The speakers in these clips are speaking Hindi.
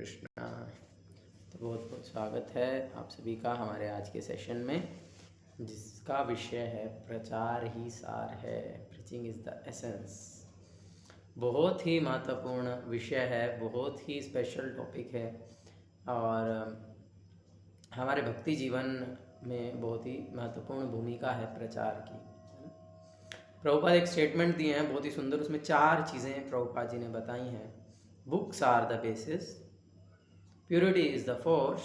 कृष्णा। तो बहुत बहुत स्वागत है आप सभी का हमारे आज के सेशन में, जिसका विषय है प्रचार ही सार है। Preaching is the essence. बहुत ही महत्वपूर्ण विषय है, बहुत ही स्पेशल टॉपिक है और हमारे भक्ति जीवन में बहुत ही महत्वपूर्ण भूमिका है प्रचार की। प्रभुपाद एक स्टेटमेंट दिए हैं बहुत ही सुंदर, उसमें 4 चीज़ें प्रभुपाद जी ने बताई हैं। Books are the basis, purity is the force,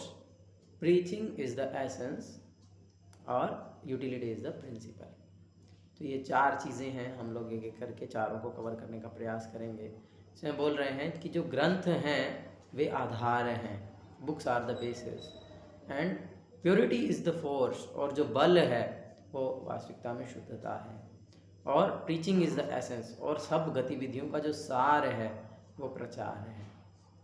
preaching is the essence और यूटिलिटी इज़ द प्रिंसिपल। तो ये 4 चीज़ें हैं, हम लोग एक एक करके चारों को कवर करने का प्रयास करेंगे। इसमें बोल रहे हैं कि जो ग्रंथ हैं वे आधार हैं, books are the basis, and purity is the force, और जो बल है वो वास्तविकता में शुद्धता है, और प्रीचिंग इज़ द एसेंस, और सब गतिविधियों का जो सार है वो प्रचार है,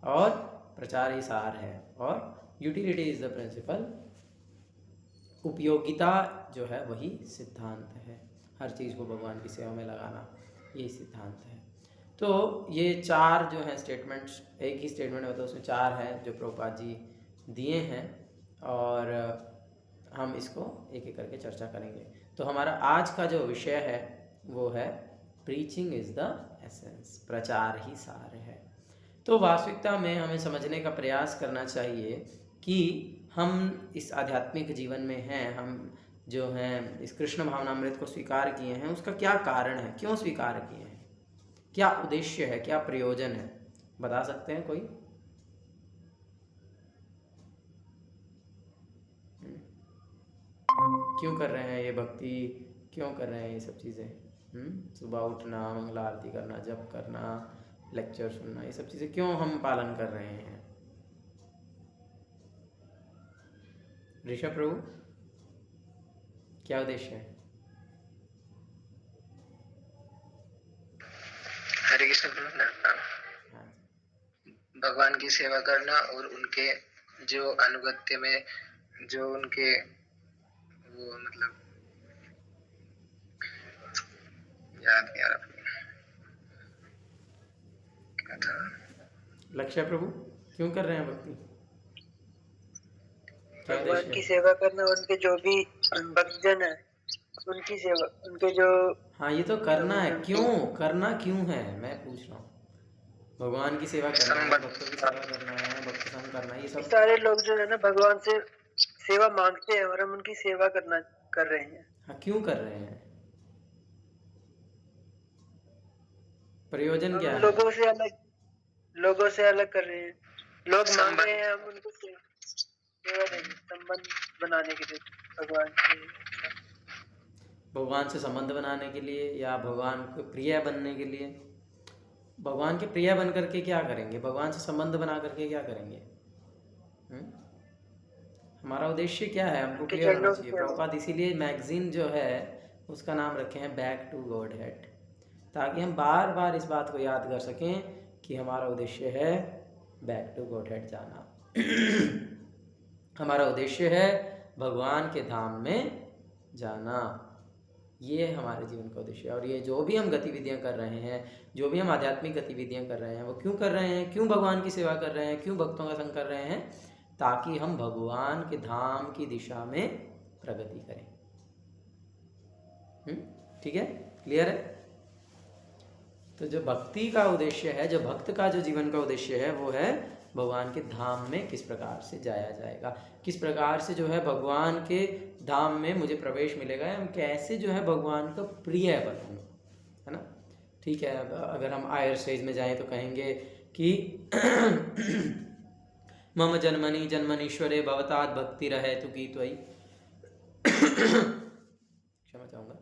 और प्रचार ही सार है, और यूटिलिटी इज़ द प्रिंसिपल, उपयोगिता जो है वही सिद्धांत है। हर चीज़ को भगवान की सेवा में लगाना यही सिद्धांत है। तो ये 4 जो हैं स्टेटमेंट्स, एक ही स्टेटमेंट में तो उसमें 4 है जो प्रभुपाद जी दिए हैं, और हम इसको एक एक करके चर्चा करेंगे। तो हमारा आज का जो विषय है वो है प्रीचिंग इज़ द एसेंस, प्रचार ही सार है। तो वास्तविकता में हमें समझने का प्रयास करना चाहिए कि हम इस आध्यात्मिक जीवन में हैं, हम जो हैं इस कृष्ण भावनामृत को स्वीकार किए हैं, उसका क्या कारण है, क्यों स्वीकार किए हैं, क्या उद्देश्य है, क्या प्रयोजन है, बता सकते हैं कोई? क्यों कर रहे हैं ये भक्ति, क्यों कर रहे हैं ये सब चीज़ें? सुबह उठना, मंगला आरती करना, जप करना, लेक्चर सुनना, ये सब चीज़ें क्यों हम पालन कर रहे हैं? ऋषभ प्रभु, क्या उद्देश्य है? हरे कृष्ण प्रभु। भगवान की सेवा करना और उनके जो अनुगत्य में जो उनके वो मतलब याद नहीं आ रहा क्या था। लक्ष्य प्रभु, क्यों कर रहे हैं भक्ति? भगवान की सेवा करना, उनके जो भी भक्तजन है उनकी सेवा, उनके जो हाँ ये तो करना है, क्यों करना, क्यों है मैं पूछ रहा हूँ। भगवान की सेवा करना है, भक्तों की सेवा करना है, भक्त संग करना है, ये सब सारे लोग जो है ना भगवान से सेवा मांगते हैं और हम उनकी सेवा कर रहे हैं। हाँ, क्यों कर रहे हैं? प्रयोजन क्या है? लोगों से अलग कर रहे हैं। लोग मांग रहे हैं, हम उनको सेवा देंगे, संबंध बनाने के लिए, भगवान से संबंध बनाने के लिए, या भगवान को प्रिय बनने के लिए? भगवान के प्रिय बन करके क्या करेंगे? भगवान से संबंध बना करके क्या करेंगे? हमारा उद्देश्य क्या है, हमको क्लियर होना चाहिए। प्रभुपाद इसीलिए मैगजीन जो है उसका नाम रखे हैं बैक टू गॉड हेड, ताकि हम बार बार इस बात को याद कर सकें कि हमारा उद्देश्य है बैक टू गॉड हेड जाना। हमारा उद्देश्य है भगवान के धाम में जाना, ये हमारे जीवन का उद्देश्य है। और ये जो भी हम गतिविधियां कर रहे हैं, जो भी हम आध्यात्मिक गतिविधियां कर रहे हैं, वो क्यों कर रहे हैं? क्यों भगवान की सेवा कर रहे हैं, क्यों भक्तों का संग कर रहे हैं? ताकि हम भगवान के धाम की दिशा में प्रगति करें। ठीक है, क्लियर है? तो जो भक्ति का उद्देश्य है, जो भक्त का जो जीवन का उद्देश्य है, वो है भगवान के धाम में किस प्रकार से जाया जाएगा, किस प्रकार से जो है भगवान के धाम में मुझे प्रवेश मिलेगा, हम कैसे जो है भगवान का प्रिय बनूँ, है ना? ठीक है, अगर हम हायर स्टेज में जाएं तो कहेंगे कि मम जन्मनि जन्मनीश्वरे भवतात् भक्ति रहे तु की त्वयि। क्षमा चाहूँगा।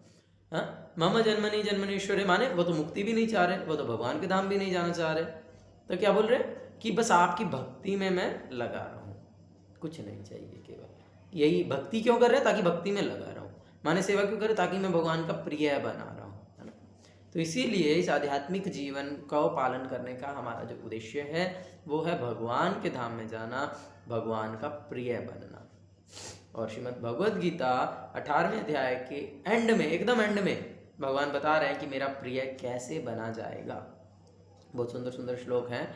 हाँ, मम जन्मनि जन्मनीश्वरे माने वो तो मुक्ति भी नहीं चाह रहे, वो तो भगवान के धाम भी नहीं जाना चाह रहे। तो क्या बोल रहे कि बस आपकी भक्ति में मैं लगा रहा हूँ, कुछ नहीं चाहिए, केवल यही भक्ति क्यों कर रहे हैं? ताकि भक्ति में लगा रहा हूँ। माने सेवा क्यों करे? ताकि मैं भगवान का प्रिय बना रहा हूँ, है ना? तो इसीलिए इस आध्यात्मिक जीवन का पालन करने का हमारा जो उद्देश्य है वो है भगवान के धाम में जाना, भगवान का प्रिय बनना। और श्रीमद् भगवद गीता 18वें अध्याय के एंड में, एकदम एंड में भगवान बता रहे हैं कि मेरा प्रिय कैसे बना जाएगा। बहुत सुंदर सुंदर श्लोक हैं।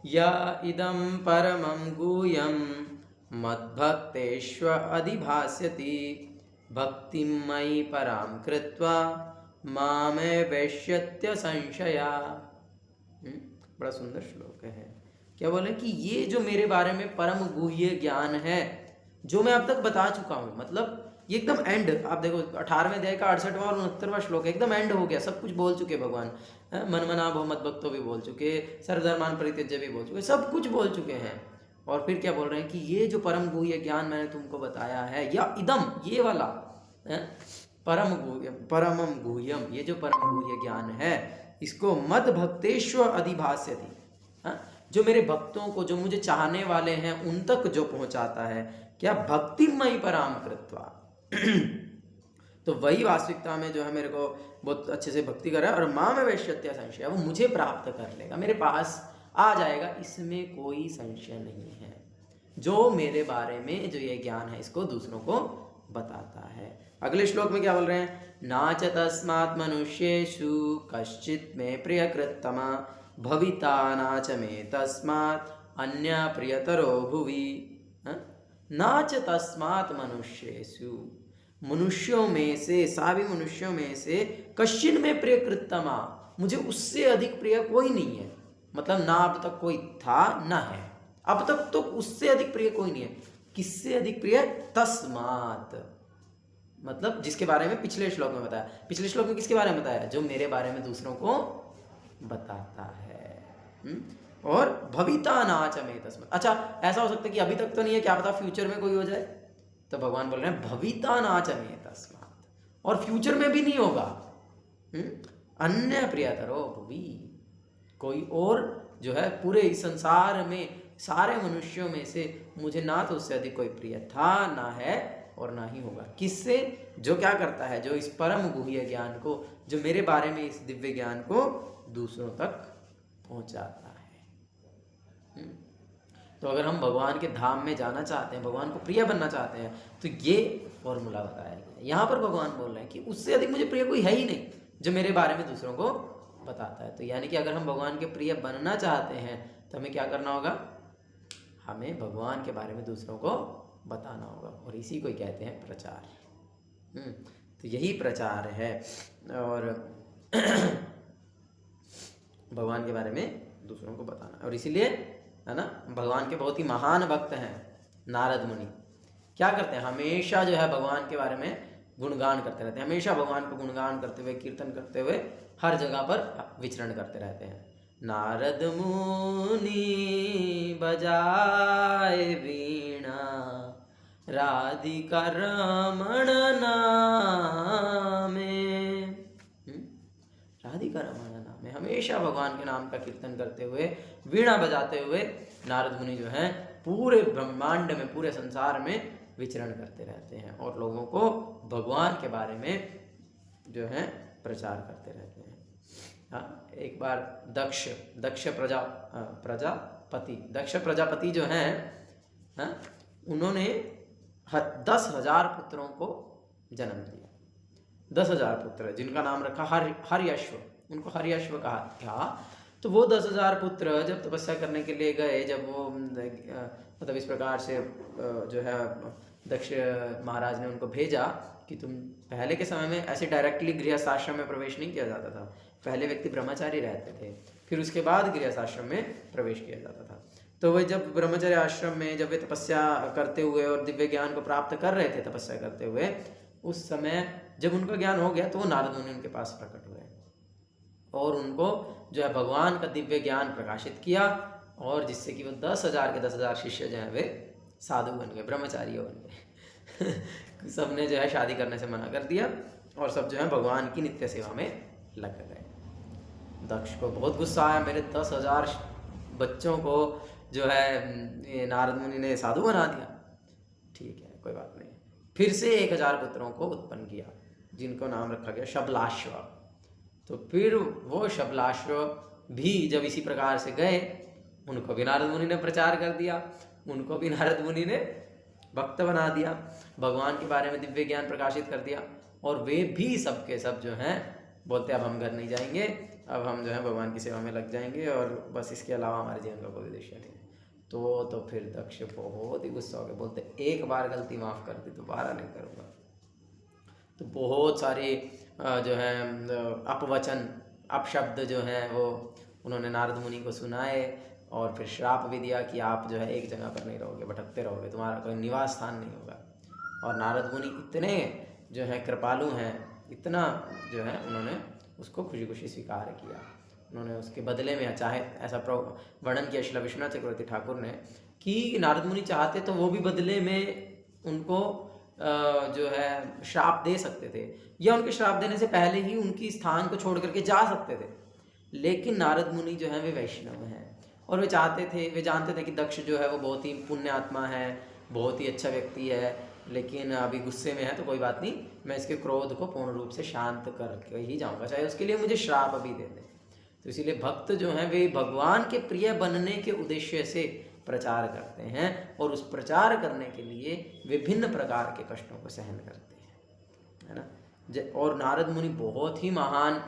या इदं परमं गुह्यं मद्भक्तेष्व अधिभास्यति भक्तिं मयि परां कृत्वा मामे वैश्यत्य संशया। बड़ा सुंदर श्लोक है। क्या बोले कि ये जो मेरे बारे में परम गुह्य ज्ञान है जो मैं अब तक बता चुका हूँ, मतलब ये एकदम एंड, आप देखो 18वें अध्याय का 68वां और 69वां श्लोक एकदम एंड हो गया, सब कुछ बोल चुके भगवान। मन मना भव मत भक्तो भी बोल चुके, सर्वधर्मान परित्यज्य भी बोल चुके, सब कुछ बोल चुके हैं। और फिर क्या बोल रहे हैं कि ये जो परम गुह्य ज्ञान मैंने तुमको बताया है, या इदम, ये वाला परमम गुह्यम, ये जो परम गुह्य ज्ञान है इसको मद भक्तेष्व अधिभास्यति, जो मेरे भक्तों को, जो मुझे चाहने वाले हैं उन तक जो पहुंचाता है, क्या भक्तिमयी पराम कृत्वा तो वही वास्तविकता में जो है मेरे को बहुत अच्छे से भक्ति कर रहा है, और मां में वैश्यत्य संशय, वो मुझे प्राप्त कर लेगा, मेरे पास आ जाएगा, इसमें कोई संशय नहीं है। जो मेरे बारे में जो ये ज्ञान है इसको दूसरों को बताता है। अगले श्लोक में क्या बोल रहे हैं, नाच तस्मात् मनुष्येषु कश्चित् मे प्रियकृत्तमा भविता नाच मे तस्मात् अन्य प्रियतरो भुवि। नाच तस्मात् मनुष्येषु, मनुष्यों में से, सभी मनुष्यों में से, कश्चिन में प्रियकृत्तमा, मुझे उससे अधिक प्रिय कोई नहीं है। मतलब ना अब तक कोई था ना है, अब तक तो उससे अधिक प्रिय कोई नहीं है। किससे अधिक प्रिय? तस्मात्, मतलब जिसके बारे में पिछले श्लोक में बताया। पिछले श्लोक में किसके बारे में बताया? जो मेरे बारे में दूसरों को बताता है। और भविता नाच में तस्मात्, अच्छा ऐसा हो सकता है कि अभी तक तो नहीं है, क्या पता फ्यूचर में कोई हो जाए, तो भगवान बोल रहे हैं भविता नाच में तस्मात्, और फ्यूचर में भी नहीं होगा। अन्य प्रियतरो भुवि, कोई और जो है पूरे इस संसार में सारे मनुष्यों में से मुझे ना तो उससे अधिक कोई प्रिय था, ना है और ना ही होगा। किससे? जो क्या करता है, जो इस परम गुह्य ज्ञान को, जो मेरे बारे में इस दिव्य ज्ञान को दूसरों तक पहुंचाता है। तो अगर हम भगवान के धाम में जाना चाहते हैं, भगवान को प्रिय बनना चाहते हैं, तो ये फॉर्मूला बताया गया। यहाँ पर भगवान बोल रहे हैं कि उससे अधिक मुझे प्रिय कोई है ही नहीं जो मेरे बारे में दूसरों को बताता है। तो यानी कि अगर हम भगवान के प्रिय बनना चाहते हैं तो हमें क्या करना होगा? हमें भगवान के बारे में दूसरों को बताना होगा, और इसी को कहते हैं प्रचार। तो यही प्रचार है, और भगवान के बारे में दूसरों को बताना। और इसीलिए है ना, भगवान के बहुत ही महान भक्त हैं नारद मुनि। क्या करते हैं? हमेशा जो है भगवान के बारे में गुणगान करते रहते हैं, हमेशा भगवान को गुणगान करते हुए, कीर्तन करते हुए हर जगह पर विचरण करते रहते हैं। नारद मुनि बजाए वीणा, राधिका रमण नामे, राधिका रमण नामे, हमेशा भगवान के नाम का कीर्तन करते हुए, वीणा बजाते हुए नारद मुनि जो हैं पूरे ब्रह्मांड में, पूरे संसार में विचरण करते रहते हैं, और लोगों को भगवान के बारे में जो है प्रचार करते रहते हैं। हाँ, एक बार दक्ष प्रजापति जो हैं, हाँ, उन्होंने 10,000 पुत्रों को जन्म दिया। 10,000 पुत्र, जिनका नाम रखा हर्यश्व, उनको हर्यश्व कहा था। तो वो 10,000 पुत्र जब तपस्या करने के लिए गए, जब वो मतलब इस प्रकार से जो है दक्ष महाराज ने उनको भेजा कि तुम, पहले के समय में ऐसे डायरेक्टली गृहस्थ आश्रम में प्रवेश नहीं किया जाता था, पहले व्यक्ति ब्रह्मचारी रहते थे, फिर उसके बाद गृहस्थ आश्रम में प्रवेश किया जाता था। तो वह जब ब्रह्मचर्य आश्रम में जब वे तपस्या करते हुए और दिव्य ज्ञान को प्राप्त कर रहे थे तपस्या करते हुए, उस समय जब उनका ज्ञान हो गया तो वो नारद मुनि उनके पास प्रकट हुए और उनको जो है भगवान का दिव्य ज्ञान प्रकाशित किया, और जिससे कि वो 10,000 के 10,000 शिष्य जो हैं वे साधु बन गए, ब्रह्मचारी बन गए। सबने जो है शादी करने से मना कर दिया और सब जो है भगवान की नित्य सेवा में लग गए। दक्ष को बहुत गुस्सा आया, मेरे 10,000 बच्चों को जो है नारद मुनि ने साधु बना दिया। ठीक है, कोई बात नहीं। फिर से 1,000 पुत्रों को उत्पन्न किया, जिनको नाम रखा गया शबलाश्व। तो फिर वो शबलाश्व भी जब इसी प्रकार से गए, उनको भी नारद मुनि ने प्रचार कर दिया, उनको भी नारद मुनि ने भक्त बना दिया, भगवान के बारे में दिव्य ज्ञान प्रकाशित कर दिया, और वे भी सबके सब जो हैं बोलते अब हम घर नहीं जाएंगे, अब हम जो है भगवान की सेवा में लग जाएंगे और बस इसके अलावा हमारे जीवन का कोई उद्देश्य नहीं है। तो फिर दक्ष बहुत ही गुस्सा हो गया, बोलते एक बार गलती माफ़ कर दी, दोबारा नहीं करूँगा। तो बहुत सारे जो है अपवचन अपशब्द जो हैं वो उन्होंने नारद मुनि को सुनाए और फिर श्राप भी दिया कि आप जो है एक जगह पर नहीं रहोगे, भटकते रहोगे, तुम्हारा कोई निवास स्थान नहीं होगा। और नारद मुनि इतने जो है कृपालु हैं, इतना जो है उन्होंने उसको खुशी खुशी स्वीकार किया। उन्होंने उसके बदले में, चाहे ऐसा वर्णन किया श्रील विश्वनाथ चक्रवर्ती ठाकुर ने कि नारद मुनि चाहते तो वो भी बदले में उनको जो है श्राप दे सकते थे, या उनके श्राप देने से पहले ही उनकी स्थान को छोड़ करके जा सकते थे। लेकिन नारद मुनि जो है वे वैष्णव हैं और वे चाहते थे, वे जानते थे कि दक्ष जो है वो बहुत ही पुण्य आत्मा है, बहुत ही अच्छा व्यक्ति है, लेकिन अभी गुस्से में है तो कोई बात नहीं, मैं इसके क्रोध को पूर्ण रूप से शांत करके ही जाऊंगा, चाहे उसके लिए मुझे श्राप भी दे दे। तो इसीलिए भक्त जो हैं वे भगवान के प्रिय बनने के उद्देश्य से प्रचार करते हैं और उस प्रचार करने के लिए विभिन्न प्रकार के कष्टों को सहन करते हैं, है ना। और नारद मुनि बहुत ही महान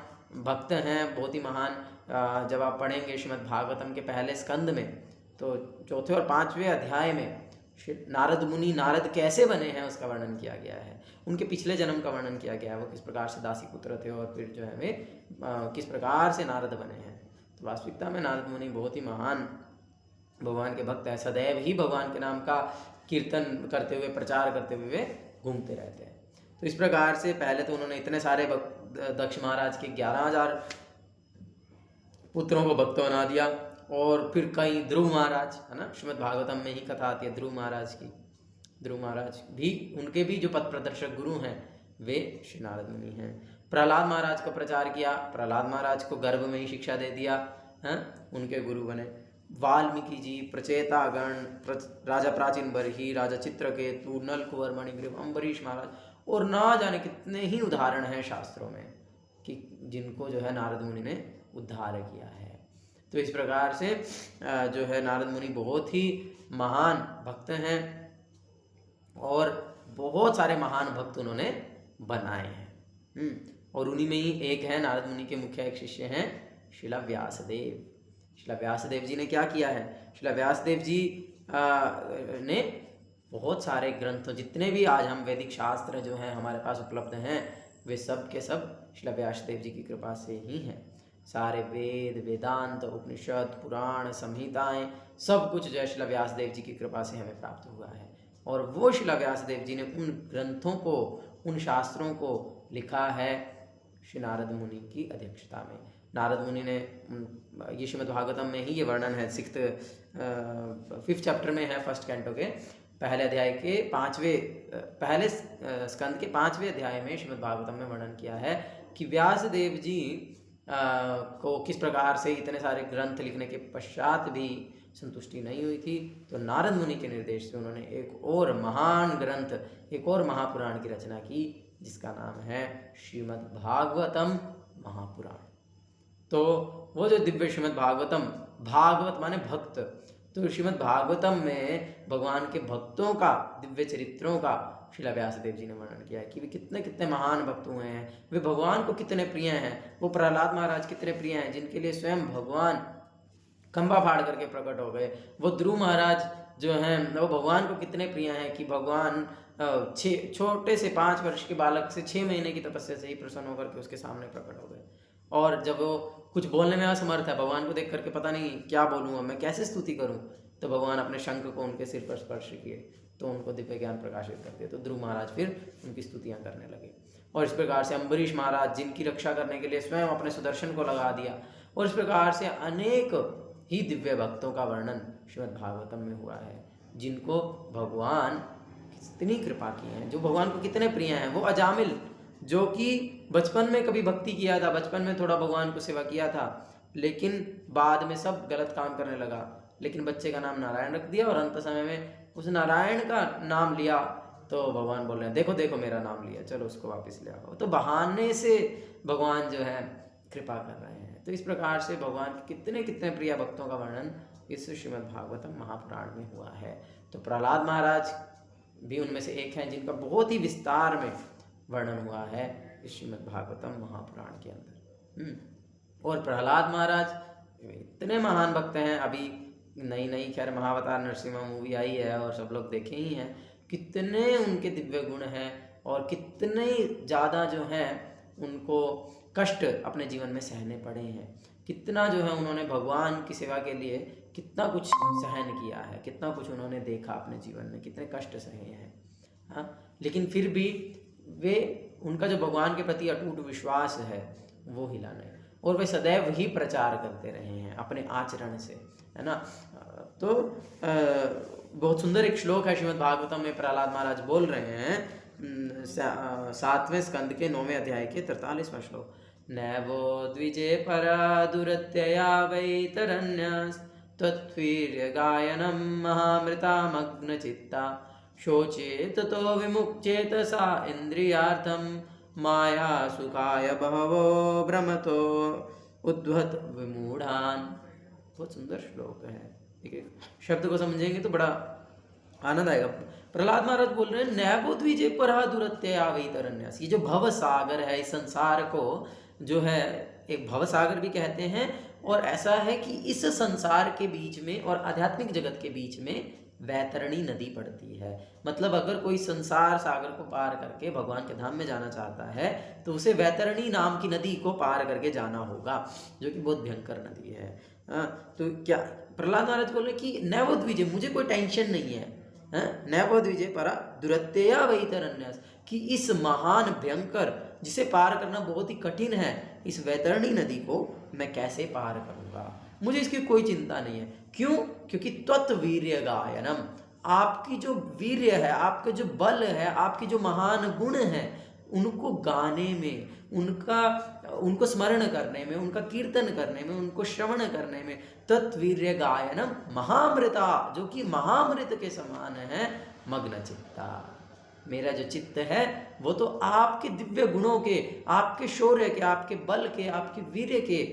भक्त हैं, बहुत ही महान। जब आप पढ़ेंगे श्रीमद् भागवतम के पहले स्कंद में, तो चौथे और पांचवें अध्याय में नारद मुनि नारद कैसे बने हैं उसका वर्णन किया गया है, उनके पिछले जन्म का वर्णन किया गया है, वो किस प्रकार से दासी पुत्र थे और फिर जो है वे किस प्रकार से नारद बने हैं। तो वास्तविकता में नारद मुनि बहुत ही महान भगवान के भक्त हैं, सदैव ही भगवान के नाम का कीर्तन करते हुए, प्रचार करते हुए वे घूमते रहते हैं। तो इस प्रकार से पहले तो उन्होंने इतने सारे दक्ष महाराज के 11,000 पुत्रों को भक्त बना दिया, और फिर कई ध्रुव महाराज, है ना, श्रीमद् भागवतम में ही कथा आती है ध्रुव महाराज की। ध्रुव महाराज भी, उनके भी जो पथ प्रदर्शक गुरु हैं वे श्री नारद मुनि हैं। प्रहलाद महाराज का प्रचार किया, प्रहलाद महाराज को गर्भ में ही शिक्षा दे दिया, हैं, उनके गुरु बने। वाल्मीकि जी, प्रचेतागण, राजा प्राचीन बरही, राजा चित्रकेतु, नल कुंवर मणिग्रीव, अम्बरीश महाराज, और ना जाने कितने ही उदाहरण हैं शास्त्रों में कि जिनको जो है नारद मुनि ने उद्धार किया है। तो इस प्रकार से जो है नारद मुनि बहुत ही महान भक्त हैं और बहुत सारे महान भक्त उन्होंने बनाए हैं। और उन्हीं में ही एक है नारद मुनि के मुख्य एक शिष्य हैं श्रीला व्यासदेव। श्रीला व्यासदेव जी ने क्या किया है, श्रीला व्यासदेव जी ने बहुत सारे ग्रंथों, जितने भी आज हम वैदिक शास्त्र जो हैं हमारे पास उपलब्ध हैं, वे सब के सब श्रीला व्यासदेव जी की कृपा से ही हैं। सारे वेद, वेदांत, उपनिषद, पुराण, संहिताएं, सब कुछ जो है श्रीला व्यासदेव जी की कृपा से हमें प्राप्त हुआ है। और वो श्रीला व्यासदेव जी ने उन ग्रंथों को, उन शास्त्रों को लिखा है श्री नारद मुनि की अध्यक्षता में। नारद मुनि ने, ये श्रीमद् भागवतम में ही ये वर्णन है, 5th चैप्टर में है, 1st कैंटो के पहले अध्याय के 5वें स्कंद के 5वें अध्याय में श्रीमद् भागवतम में वर्णन किया है कि व्यासदेव जी को किस प्रकार से इतने सारे ग्रंथ लिखने के पश्चात भी संतुष्टि नहीं हुई थी, तो नारद मुनि के निर्देश से उन्होंने एक और महान ग्रंथ, एक और महापुराण की रचना की, जिसका नाम है श्रीमद् भागवतम महापुराण। तो वो जो दिव्य श्रीमद् भागवतम, भागवत माने भक्त, तो श्रीमद् भागवतम में भगवान के भक्तों का, दिव्य चरित्रों का श्रीला व्यासदेव जी ने वर्णन किया है कि वे कितने कितने महान भक्त हुए हैं, वे भगवान को कितने प्रिय हैं। वो प्रहलाद महाराज कितने प्रिय हैं, जिनके लिए स्वयं भगवान खंभा फाड़ करके प्रकट हो गए। वो ध्रुव महाराज जो हैं वो भगवान को कितने प्रिय हैं कि भगवान छोटे से 5 वर्ष के बालक से 6 महीने की तपस्या से ही प्रसन्न होकर के उसके सामने प्रकट हो गए। और जब वो कुछ बोलने में असमर्थ है, भगवान को देख करके पता नहीं क्या बोलूँ, मैं कैसे स्तुति करूँ, तो भगवान अपने शंख को उनके सिर पर स्पर्श किए तो उनको दिव्य ज्ञान प्रकाशित कर दिया। तो ध्रुव महाराज फिर उनकी स्तुतियाँ करने लगे। और इस प्रकार से अम्बरीश महाराज, जिनकी रक्षा करने के लिए स्वयं अपने सुदर्शन को लगा दिया। और इस प्रकार से अनेक ही दिव्य भक्तों का वर्णन श्रीमद् भागवतम में हुआ है, जिनको भगवान कितनी कृपा की है, जो भगवान को कितने प्रिय हैं। वो अजामिल, जो कि बचपन में कभी भक्ति किया था, बचपन में थोड़ा भगवान को सेवा किया था, लेकिन बाद में सब गलत काम करने लगा, लेकिन बच्चे का नाम नारायण रख दिया और अंत समय में उस नारायण का नाम लिया तो भगवान बोल रहे हैं देखो देखो मेरा नाम लिया, चलो उसको वापस ले आओ। तो बहाने से भगवान जो है कृपा कर रहे हैं। तो इस प्रकार से भगवान के कितने कितने प्रिय भक्तों का वर्णन इस श्रीमद् भागवतम महापुराण में हुआ है। तो प्रहलाद महाराज भी उनमें से एक हैं, जिनका बहुत ही विस्तार में वर्णन हुआ है इस श्रीमद् भागवतम महापुराण के अंदर। और प्रहलाद महाराज इतने महान भक्त हैं। अभी नई खैर महाअवतार नरसिम्हा मूवी आई है और सब लोग देखे ही हैं, कितने उनके दिव्य गुण हैं और कितने ज़्यादा जो हैं उनको कष्ट अपने जीवन में सहने पड़े हैं। कितना जो है उन्होंने भगवान की सेवा के लिए कितना कुछ सहन किया है, कितना कुछ उन्होंने देखा अपने जीवन में, कितने कष्ट सहे हैं। हाँ, लेकिन फिर भी वे उनका जो भगवान के प्रति अटूट विश्वास है वो हिला नहीं, और वे सदैव ही प्रचार करते रहे हैं अपने आचरण से, है ना। तो बहुत सुंदर एक श्लोक है श्रीमद् भागवतम में, प्रहलाद महाराज बोल रहे हैं 7वें स्कंद के 9वें अध्याय के 43वां श्लोक। नैवो द्विजे परा दुरत्यया वैतरन्यस् त्वत्वीर्य गायनम महामृतामग्न चित्ता शोचेत तो विमुक्चेतसा इंद्रियार्थम माया सुखाय बहवो भ्रमतो उद्वत विमूढ़ान। बहुत सुंदर श्लोक है, ठीक है। शब्द को समझेंगे तो बड़ा आनंद आएगा। प्रहलाद महाराज बोल रहे हैं नैवो द्विजे परा दुरत्यया वैतरन्यस्। ये जो भव सागर है, इस संसार को जो है एक भव सागर भी कहते हैं, और ऐसा है कि इस संसार के बीच में और आध्यात्मिक जगत के बीच में वैतरणी नदी पड़ती है। मतलब अगर कोई संसार सागर को पार करके भगवान के धाम में जाना चाहता है तो उसे वैतरणी नाम की नदी को पार करके जाना होगा, जो कि बहुत भयंकर नदी है। तो क्या प्रहलाद महाराज बोले कि नैवो द्विजे, मुझे कोई टेंशन नहीं है, नैवो द्विजे परा दुरत्यया वैतरन्यस्, कि इस महान भयंकर जिसे पार करना बहुत ही कठिन है इस वैतरणी नदी को मैं कैसे पार करूंगा, मुझे इसकी कोई चिंता नहीं है। क्यों? क्योंकि त्वत् वीर्य गायनम, आपकी जो वीर्य है, आपके जो बल है, आपके जो महान गुण हैं उनको गाने में, उनको स्मरण करने में, उनका कीर्तन करने में, उनको श्रवण करने में, तत्वीर्य गायनम महामृता, जो कि महामृत के समान है, मग्न चित्ता, मेरा जो चित्त है वो तो आपके दिव्य गुणों के, आपके शौर्य के, आपके बल के, आपके वीर्य के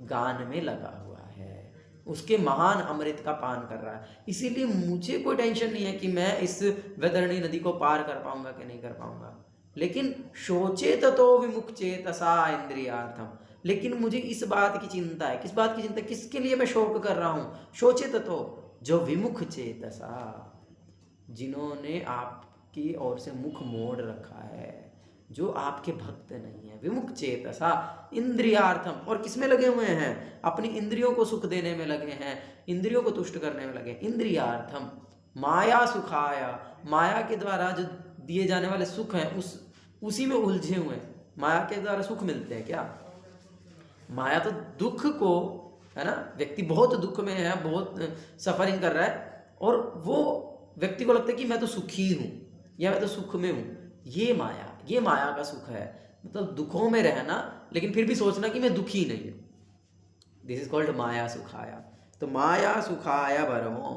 गान में लगा हुआ है, उसके महान अमृत का पान कर रहा है। इसीलिए मुझे कोई टेंशन नहीं है कि मैं इस वैतरणी नदी को पार कर पाऊंगा कि नहीं कर पाऊंगा। लेकिन शोचेत तो विमुक्चेतसा इंद्रियार्थम, लेकिन मुझे इस बात की चिंता है। किस बात की चिंता? किसके लिए मैं शोक कर रहा हूँ? शोचेत तो, जो विमुख चेतसा, जिन्होंने आपकी ओर से मुख मोड़ रखा है, जो आपके भक्त नहीं है। विमुख चेतसा इंद्रियार्थम, और किसमें लगे हुए हैं? अपनी इंद्रियों को सुख देने में लगे हैं, इंद्रियों को तुष्ट करने में लगे। इंद्रियार्थम माया सुखाया, माया के द्वारा जो दिए जाने वाले सुख हैं उसी में उलझे हुए हैं। माया के द्वारा सुख मिलते हैं क्या? माया तो दुख को, है ना, व्यक्ति बहुत दुख में है, बहुत सफरिंग कर रहा है, और वो व्यक्ति को लगता है कि मैं तो सुखी हूँ या मैं तो सुख में हूँ। ये माया का सुख है, मतलब दुखों में रहना लेकिन फिर भी सोचना कि मैं दुखी नहीं हूँ। दिस इज कॉल्ड माया सुखाया। तो माया सुखाया भरमो,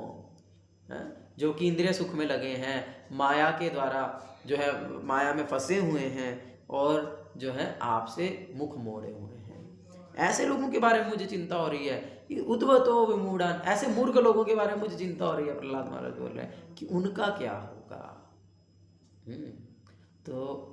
जो कि इंद्रिय सुख में लगे हैं, माया के द्वारा जो है माया में फंसे हुए हैं और जो है आपसे मुख मोड़े हुए हैं। ऐसे लोगों के बारे में मुझे चिंता हो रही है। उद्वतो विमूढ़ान, ऐसे मूर्ख लोगों के बारे में मुझे चिंता हो रही है। प्रहलाद महाराज बोल रहे हैं कि उनका क्या होगा। तो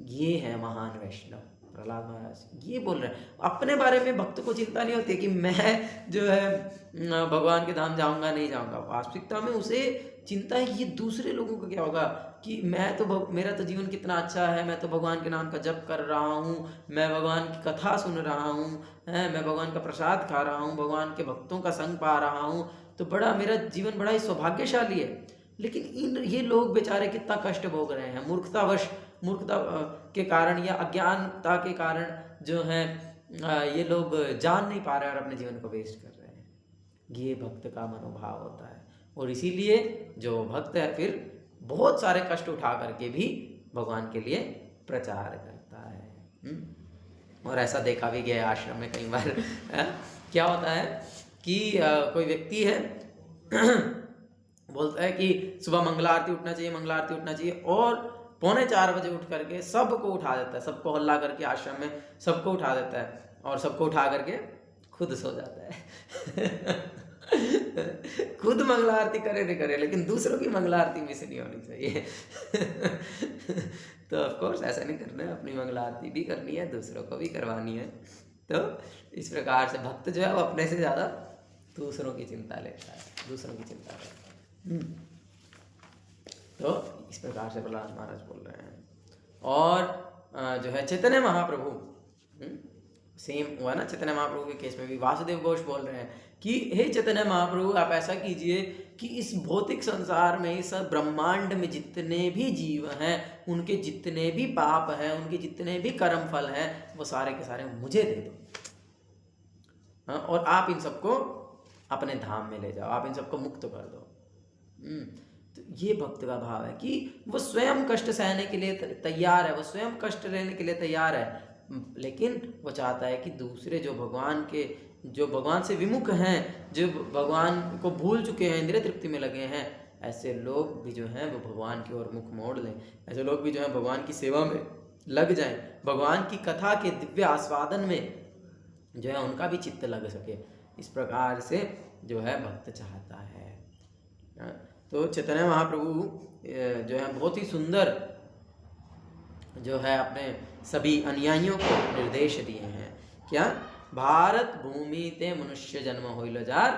ये है महान वैष्णव प्रहलाद महाराज। ये बोल रहे हैं, अपने बारे में भक्त को चिंता नहीं होती कि मैं जो है भगवान के धाम जाऊंगा नहीं जाऊंगा। वास्तविकता में उसे चिंता है ये दूसरे लोगों को क्या होगा, कि मैं तो मेरा तो जीवन कितना अच्छा है, मैं तो भगवान के नाम का जप कर रहा हूँ, मैं भगवान की कथा सुन रहा हूँ, मैं भगवान का प्रसाद खा रहा हूँ, भगवान के भक्तों का संग पा रहा हूँ, तो बड़ा मेरा जीवन बड़ा ही सौभाग्यशाली है। लेकिन ये लोग बेचारे कितना कष्ट भोग रहे हैं, मूर्खता के कारण या अज्ञानता के कारण जो है ये लोग जान नहीं पा रहे और अपने जीवन को वेस्ट कर रहे हैं। ये भक्त का मनोभाव होता है, और इसीलिए जो भक्त है फिर बहुत सारे कष्ट उठा करके भी भगवान के लिए प्रचार करता है। और ऐसा देखा भी गया आश्रम में कई बार। क्या होता है कि कोई व्यक्ति है बोलता है कि सुबह मंगला आरती उठना चाहिए, और 3:45 बजे उठ करके सबको उठा देता है, सबको हल्ला करके आश्रम में सबको उठा देता है, और सबको उठा करके खुद सो जाता है। खुद मंगला आरती करे नहीं करे, लेकिन दूसरों की मंगला आरती मिस नहीं होनी चाहिए। तो ऑफ कोर्स ऐसा नहीं करना है, अपनी मंगला आरती भी करनी है, दूसरों को भी करवानी है। तो इस प्रकार से भक्त जो है वो अपने से ज़्यादा दूसरों की चिंता लेता है, दूसरों की चिंता करता है। तो इस प्रकार से प्रहलाद महाराज बोल रहे हैं। और जो है चैतन्य महाप्रभु, सेम हुआ ना चैतन्य महाप्रभु के केस में भी वासुदेव घोष बोल रहे हैं कि हे चैतन्य महाप्रभु, आप ऐसा कीजिए कि इस भौतिक संसार में, इस ब्रह्मांड में जितने भी जीव हैं, उनके जितने भी पाप हैं, उनके जितने भी कर्म फल हैं, वो सारे के सारे मुझे दे दो। हाँ, और आप इन सबको अपने धाम में ले जाओ, आप इन सबको मुक्त कर दो। तो ये भक्त का भाव है कि वो स्वयं कष्ट सहने के लिए तैयार है, वो स्वयं कष्ट रहने के लिए तैयार है, लेकिन वो चाहता है कि दूसरे जो भगवान से विमुख हैं, जो भगवान को भूल चुके हैं, इंद्रिय तृप्ति में लगे हैं, ऐसे लोग भी जो हैं वो भगवान की ओर मुख मोड़ लें, ऐसे लोग भी जो हैं भगवान की सेवा में लग जाएं, भगवान की कथा के दिव्य आस्वादन में जो है उनका भी चित्त लग सके। इस प्रकार से जो है भक्त चाहता है। तो चैतन्य महाप्रभु जो है बहुत ही सुंदर जो है अपने सभी अनुयायियों को निर्देश दिए हैं। क्या? भारत भूमि ते मनुष्य जन्म होइल जार,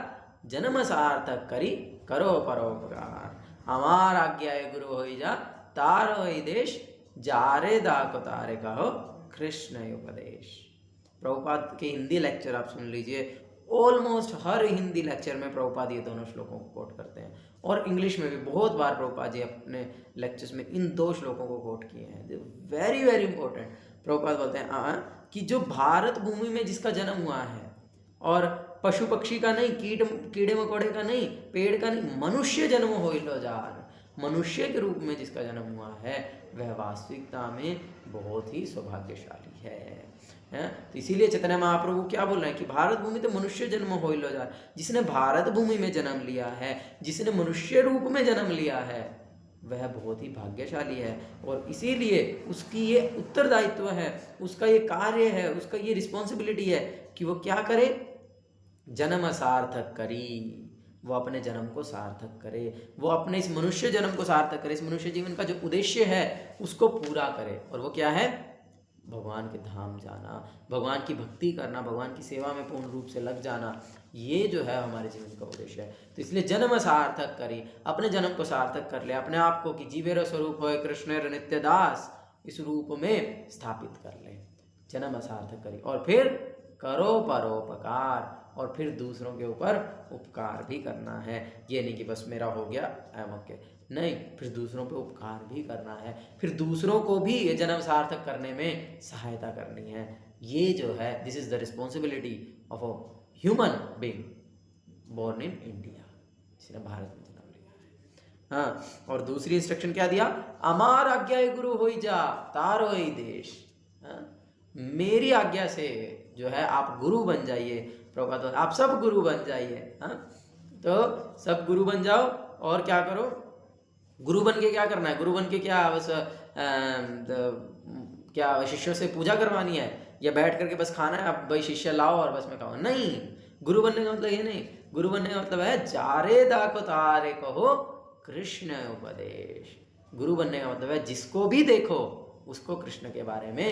जन्म सार्थक करी करो परोपकार, हमार आज्ञा गुरु होई जा, तार होई देश, जारे दाको तारे कहो कृष्ण उपदेश। प्रभुपाद के हिंदी लेक्चर आप सुन लीजिए, ऑलमोस्ट हर हिंदी लेक्चर में प्रभुपाद ये दोनों श्लोकों को कोट करते हैं, और इंग्लिश में भी बहुत बार प्रभुपाद जी अपने लेक्चर्स में इन दो श्लोकों को कोट किए हैं। Very very important. प्रभुपाद बोलते हैं कि जो भारत भूमि में जिसका जन्म हुआ है, और पशु पक्षी का नहीं, कीड़े मकोड़े का नहीं, पेड़ का नहीं, मनुष्य जन्म होइलो जार, मनुष्य के रूप में जिसका जन्म हुआ है, वह वास्तविकता में बहुत ही सौभाग्यशाली है। तो इसीलिए चैतन्य महाप्रभु क्या बोल रहे हैं कि भारत भूमि तो मनुष्य जन्म होइलो जार, जिसने भारत भूमि में जन्म लिया है, जिसने मनुष्य रूप में जन्म लिया है, वह बहुत ही भाग्यशाली है। और इसीलिए उसकी ये उत्तरदायित्व है, उसका ये कार्य है, उसका ये रिस्पॉन्सिबिलिटी है कि वो क्या करे, जन्म सार्थक करी, वो अपने जन्म को सार्थक करे, वो अपने इस मनुष्य जन्म को सार्थक करे, इस मनुष्य जीवन का जो उद्देश्य है उसको पूरा करे। और वो क्या है? भगवान के धाम जाना, भगवान की भक्ति करना, भगवान की सेवा में पूर्ण रूप से लग जाना, ये जो है हमारे जीवन का उद्देश्य है। तो इसलिए जन्म सार्थक करी, अपने जन्म को सार्थक कर ले, अपने आप को कि जीवेर स्वरूप होए कृष्णेर नित्य दास, इस रूप में स्थापित कर ले, जन्म सार्थक करी। और फिर करो परोपकार, और फिर दूसरों के ऊपर उपकार भी करना है। ये नहीं कि बस मेरा हो गया ओके, नहीं, फिर दूसरों पे उपकार भी करना है, फिर दूसरों को भी ये जन्म सार्थक करने में सहायता करनी है। ये जो है, this is the responsibility of a human being born in India, जिसने भारत में जन्म लिया है। हाँ, और दूसरी इंस्ट्रक्शन क्या दिया? अमार आज्ञा गुरु होई जा, तारो ही देश। मेरी आज्ञा से जो है आप गुरु बन जाइए, प्रभुपाद आप सब गुरु बन जाइए। हाँ, तो सब गुरु बन जाओ, और क्या करो? गुरु बन के क्या करना है? गुरु बन के क्या बस क्या शिष्यों से पूजा करवानी है, या बैठ करके बस खाना है, अब भाई शिष्य लाओ और बस मैं खाऊं? नहीं, गुरु बनने का मतलब ये नहीं। गुरु बनने का मतलब है जारे दाको तारे कहो कृष्ण उपदेश। गुरु बनने का मतलब है जिसको भी देखो उसको कृष्ण के बारे में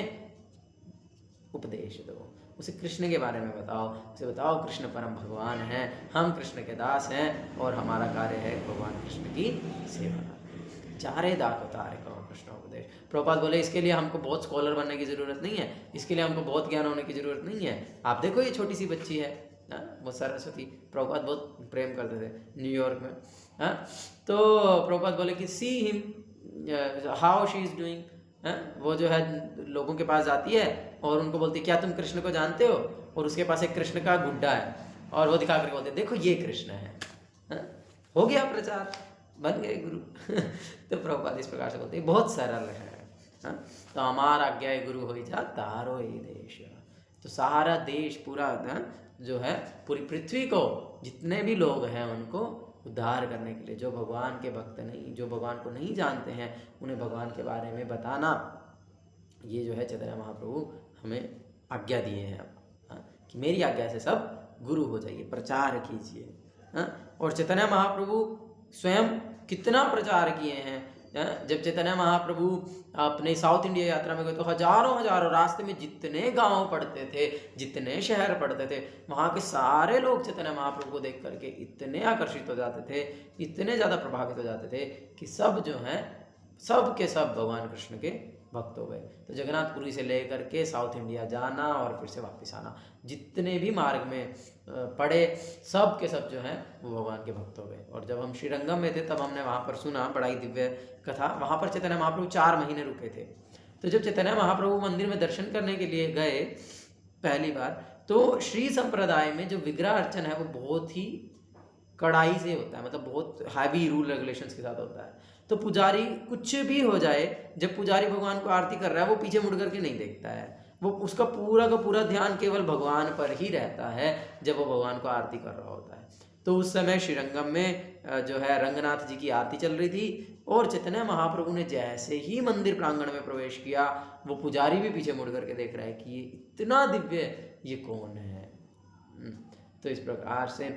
उपदेश दो, उसे कृष्ण के बारे में बताओ, उसे बताओ कृष्ण परम भगवान हैं, हम कृष्ण के दास हैं, और हमारा कार्य है भगवान कृष्ण की सेवा। चारे दाको तारे कहो कृष्ण उपदेश। प्रभुपाद बोले इसके लिए हमको बहुत स्कॉलर बनने की ज़रूरत नहीं है, इसके लिए हमको बहुत ज्ञान होने की ज़रूरत नहीं है। आप देखो ये छोटी सी बच्ची है, वो सरस्वती, प्रभुपाद बहुत प्रेम करते थे न्यूयॉर्क में। तो प्रभुपाद बोले कि see him how she is doing. वो जो है लोगों के पास जाती है और उनको बोलती है क्या तुम कृष्ण को जानते हो? और उसके पास एक कृष्ण का गुड्डा है, और वो दिखा कर बोलते देखो ये कृष्ण है। हो गया प्रचार, बन गए गुरु। तो प्रभुपाद इस प्रकार से बोलते हैं, बहुत सरल है। तो हमारा आज्ञा गुरु हो जा, तारो ही देश। तो सारा देश पूरा जो है, पूरी पृथ्वी को जितने भी लोग हैं उनको उद्धार करने के लिए, जो भगवान के भक्त नहीं, जो भगवान को नहीं जानते हैं, उन्हें भगवान के बारे में बताना, ये जो है चैतन्य महाप्रभु हमें आज्ञा दिए हैं कि मेरी आज्ञा से सब गुरु हो जाइए, प्रचार कीजिए। और चैतन्य महाप्रभु स्वयं कितना प्रचार किए हैं, जब चैतन्य महाप्रभु अपने साउथ इंडिया यात्रा में गए तो हजारों हजारों रास्ते में जितने गांव पड़ते थे, जितने शहर पड़ते थे, वहाँ के सारे लोग चैतन्य महाप्रभु को देख करके इतने आकर्षित हो जाते थे, इतने ज़्यादा प्रभावित हो जाते थे कि सब जो हैं सब के सब भगवान कृष्ण के भक्त हो गए। तो जगन्नाथपुरी से लेकर के साउथ इंडिया जाना और फिर से वापस आना, जितने भी मार्ग में पड़े सब के सब जो हैं वो भगवान के भक्त हो गए। और जब हम श्रीरंगम में थे तब हमने वहाँ पर सुना बड़ा ही दिव्य कथा। वहाँ पर चैतन्य महाप्रभु 4 महीने रुके थे। तो जब चैतन्य महाप्रभु मंदिर में दर्शन करने के लिए गए पहली बार, तो श्री संप्रदाय में जो विग्रह अर्चन है वो बहुत ही कड़ाई से होता है, मतलब बहुत हैवी रूल रेगुलेशंस के साथ होता है। तो पुजारी कुछ भी हो जाए, जब पुजारी भगवान को आरती कर रहा है वो पीछे मुड़ करके नहीं देखता है, वो उसका पूरा का पूरा ध्यान केवल भगवान पर ही रहता है जब वो भगवान को आरती कर रहा होता है। तो उस समय श्रीरंगम में जो है रंगनाथ जी की आरती चल रही थी और चैतन्य महाप्रभु ने जैसे ही मंदिर प्रांगण में प्रवेश किया, वो पुजारी भी पीछे मुड़ करके देख रहा है कि ये इतना दिव्य, ये कौन है। तो इस प्रकार से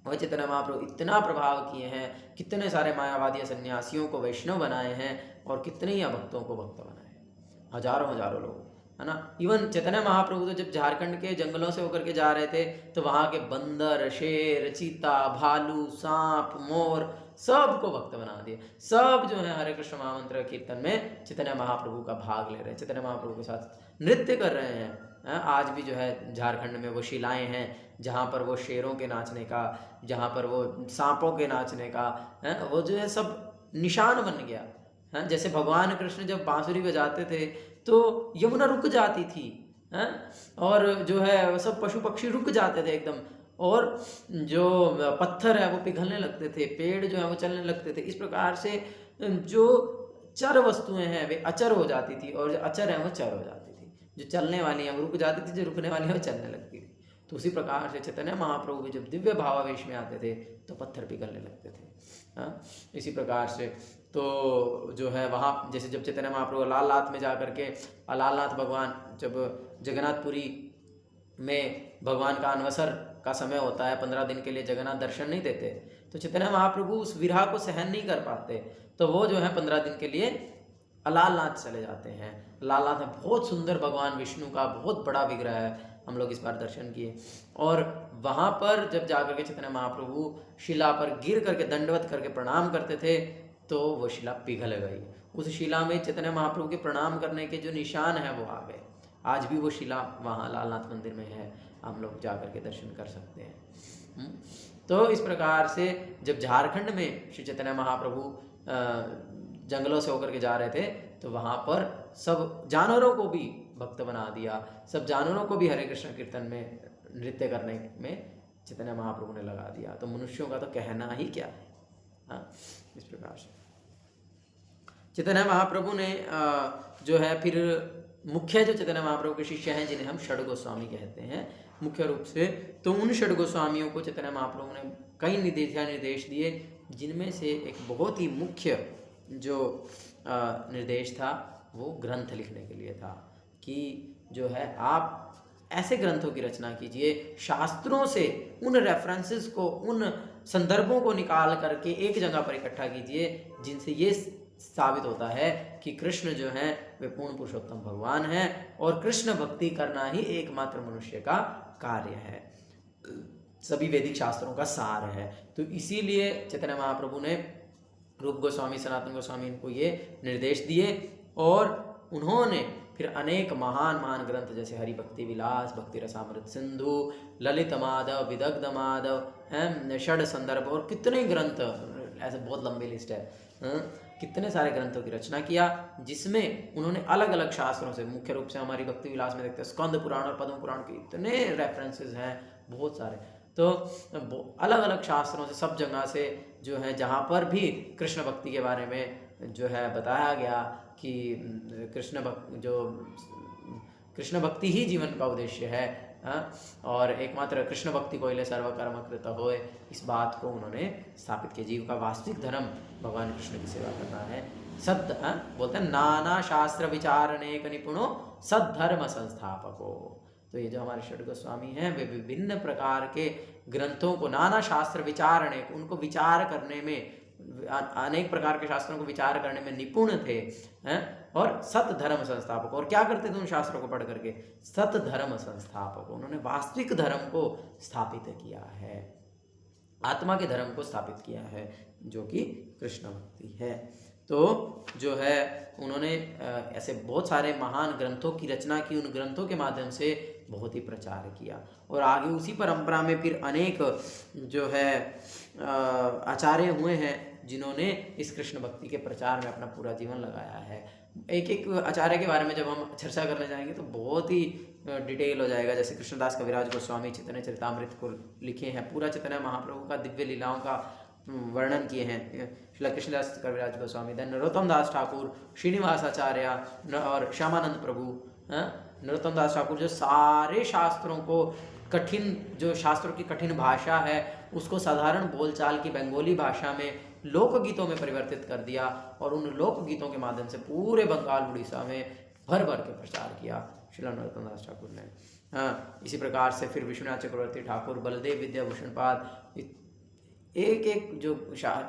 वह चैतन्य महाप्रभु इतना प्रभाव किए हैं, कितने सारे मायावादी सन्यासियों को वैष्णव बनाए हैं और कितने ही भक्तों को भक्त बनाए हैं, हजारों हजारों लोग, है ना। इवन चैतन्य महाप्रभु तो जब झारखंड के जंगलों से होकर के जा रहे थे तो वहाँ के बंदर, शेर, चीता, भालू, सांप, मोर सबको भक्त बना दिए। सब जो है हरे कृष्ण महामंत्र कीर्तन में चैतन्य महाप्रभु का भाग ले रहे हैं, चैतन्य महाप्रभु के साथ नृत्य कर रहे हैं। आज भी जो है झारखंड में वो शिलाएं हैं जहाँ पर वो शेरों के नाचने का, जहाँ पर वो सांपों के नाचने का, वो जो है सब निशान बन गया। जैसे भगवान कृष्ण जब बांसुरी बजाते थे तो यमुना रुक जाती थी, और जो है वो सब पशु पक्षी रुक जाते थे एकदम, और जो पत्थर है वो पिघलने लगते थे, पेड़ जो है वो चलने लगते थे। इस प्रकार से जो चर वस्तुएं हैं वे अचर हो जाती थी और जो अचर है वो चर हो जाती थी, जो चलने वाली हैं वो रुक जाती थी, जो रुकने वाली है वो चलने लगती थी। तो उसी प्रकार से चैतन्य महाप्रभु भी जब दिव्य भावावेश में आते थे तो पत्थर पिघलने लगते थे। इसी प्रकार से तो जो है वहाँ जैसे जब चैतन्य महाप्रभु लालनाथ में जा करके, लालनाथ भगवान जब जगन्नाथपुरी में भगवान का अनवसर का समय होता है, 15 दिन के लिए जगन्नाथ दर्शन नहीं देते, तो चैतन्य महाप्रभु उस विरह को सहन नहीं कर पाते, तो वो जो है 15 दिन के लिए लालनाथ चले जाते हैं। लालनाथ में बहुत सुंदर भगवान विष्णु का बहुत बड़ा विग्रह है, हम लोग इस बार दर्शन किए। और वहाँ पर जब जाकर के चैतन्य महाप्रभु शिला पर गिर करके दंडवत करके प्रणाम करते थे तो वो शिला पिघल गई। उस शिला में चैतन्य महाप्रभु के प्रणाम करने के जो निशान हैं वो आ गए। आज भी वो शिला वहाँ लालनाथ मंदिर में है, हम लोग जा कर के दर्शन कर सकते हैं। तो इस प्रकार से जब झारखंड में श्री चैतन्य महाप्रभु जंगलों से होकर के जा रहे थे तो वहाँ पर सब जानवरों को भी भक्त बना दिया, सब जानवरों को भी हरे कृष्ण कीर्तन में नृत्य करने में चैतन्य महाप्रभु ने लगा दिया। तो मनुष्यों का तो कहना ही क्या है। इस प्रकार से चैतन्य महाप्रभु ने जो है फिर मुख्य जो चैतन्य महाप्रभु के शिष्य हैं जिन्हें हम षड गोस्वामी कहते हैं मुख्य रूप से, तो उन षड गोस्वामियों को चैतन्य महाप्रभु ने कई निर्देश दिए, जिनमें से एक बहुत ही मुख्य जो निर्देश था वो ग्रंथ लिखने के लिए था कि जो है आप ऐसे ग्रंथों की रचना कीजिए, शास्त्रों से उन रेफरेंसेस को, उन संदर्भों को निकाल करके एक जगह पर इकट्ठा कीजिए जिनसे ये साबित होता है कि कृष्ण जो हैं वे पूर्ण पुरुषोत्तम भगवान हैं और कृष्ण भक्ति करना ही एकमात्र मनुष्य का कार्य है, सभी वैदिक शास्त्रों का सार है। तो इसीलिए चैतन्य महाप्रभु ने रूप गोस्वामी, सनातन गोस्वामी इनको ये निर्देश दिए और उन्होंने फिर अनेक महान महान ग्रंथ जैसे हरि भक्ति विलास, भक्ति रसामृत सिंधु, ललित माधव, विदग्ध माधव, षड संदर्भ और कितने ग्रंथ, ऐसे बहुत लंबी लिस्ट है, कितने सारे ग्रंथों की रचना किया जिसमें उन्होंने अलग अलग शास्त्रों से, मुख्य रूप से हमारी भक्ति विलास में देखते हैं स्कंद पुराण और पद्म पुराण के इतने रेफरेंसेस हैं बहुत सारे, तो अलग अलग शास्त्रों से सब जगह से जो है जहाँ पर भी कृष्ण भक्ति के बारे में जो है बताया गया कि कृष्ण भक्ति ही जीवन का उद्देश्य है, और एकमात्र कृष्ण भक्ति को इले सर्वकर्म कृत होए, इस बात को उन्होंने स्थापित किया। जीव का वास्तविक धर्म भगवान कृष्ण की सेवा करना है। बोलते हैं नाना शास्त्र विचारणे का निपुणो सद्धर्म संस्थापको। तो ये जो हमारे षड गोस्वामी हैं वे विभिन्न प्रकार के ग्रंथों को, नाना शास्त्र विचारणे, उनको विचार करने में अनेक प्रकार के शास्त्रों को विचार करने में निपुण थे, हैं, और सत धर्म संस्थापक। और क्या करते थे उन शास्त्रों को पढ़ करके? सत धर्म संस्थापक। उन्होंने वास्तविक धर्म को स्थापित किया है, आत्मा के धर्म को स्थापित किया है, जो कि कृष्ण भक्ति है। तो जो है उन्होंने ऐसे बहुत सारे महान ग्रंथों की रचना की, उन ग्रंथों के माध्यम से बहुत ही प्रचार किया। और आगे उसी परंपरा में फिर अनेक जो है आचार्य हुए हैं जिन्होंने इस कृष्ण भक्ति के प्रचार में अपना पूरा जीवन लगाया है। एक एक आचार्य के बारे में जब हम चर्चा करने जाएंगे तो बहुत ही डिटेल हो जाएगा। जैसे कृष्णदास कविराज गोस्वामी चैतन्य चरितामृत को लिखे हैं, पूरा चैतन्य महाप्रभु का दिव्य लीलाओं का वर्णन किए हैं श्री कृष्णदास कविराज गोस्वामी। देन नरोत्तम दास ठाकुर, श्रीनिवास आचार्य और श्यामानंद प्रभु। नरोत्तम दास ठाकुर जो सारे शास्त्रों को कठिन, जो शास्त्रों की कठिन भाषा है उसको साधारण बोलचाल की बंगाली भाषा में लोकगीतों में परिवर्तित कर दिया, और उन लोकगीतों के माध्यम से पूरे बंगाल उड़ीसा में भर भर के प्रचार किया श्री नरोत्तम दास ठाकुर ने। हाँ, इसी प्रकार से फिर विश्वनाथ चक्रवर्ती ठाकुर, बलदेव विद्याभूषण पाद, एक एक जो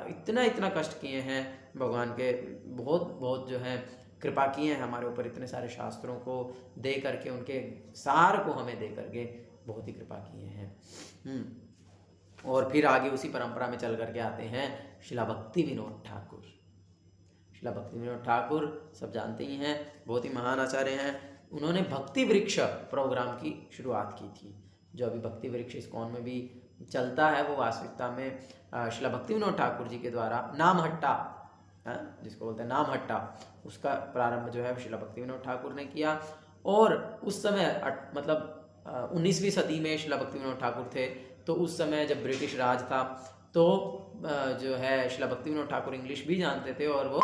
इतना इतना कष्ट किए हैं भगवान के, बहुत बहुत जो है कृपा किए हैं हमारे ऊपर, इतने सारे शास्त्रों को दे करके, उनके सार को हमें दे करके बहुत ही कृपा किए हैं। और फिर आगे उसी परंपरा में चल करके आते हैं शिला भक्ति विनोद ठाकुर। शिला भक्ति विनोद ठाकुर सब जानते ही हैं, बहुत ही महान आचार्य हैं। उन्होंने भक्ति वृक्ष प्रोग्राम की शुरुआत की थी, जो अभी भक्ति वृक्ष इस्कॉन में भी चलता है। वो वास्तविकता में शिला भक्ति विनोद ठाकुर जी के द्वारा नामहट्टा, जिसको बोलते हैं नामहट्टा, उसका प्रारंभ जो है शिला भक्ति विनोद ठाकुर ने किया। और उस समय मतलब 19वीं सदी में शिला भक्ति विनोद ठाकुर थे, तो उस समय जब ब्रिटिश राज था तो जो है शिला भक्ति विनोद ठाकुर इंग्लिश भी जानते थे, और वो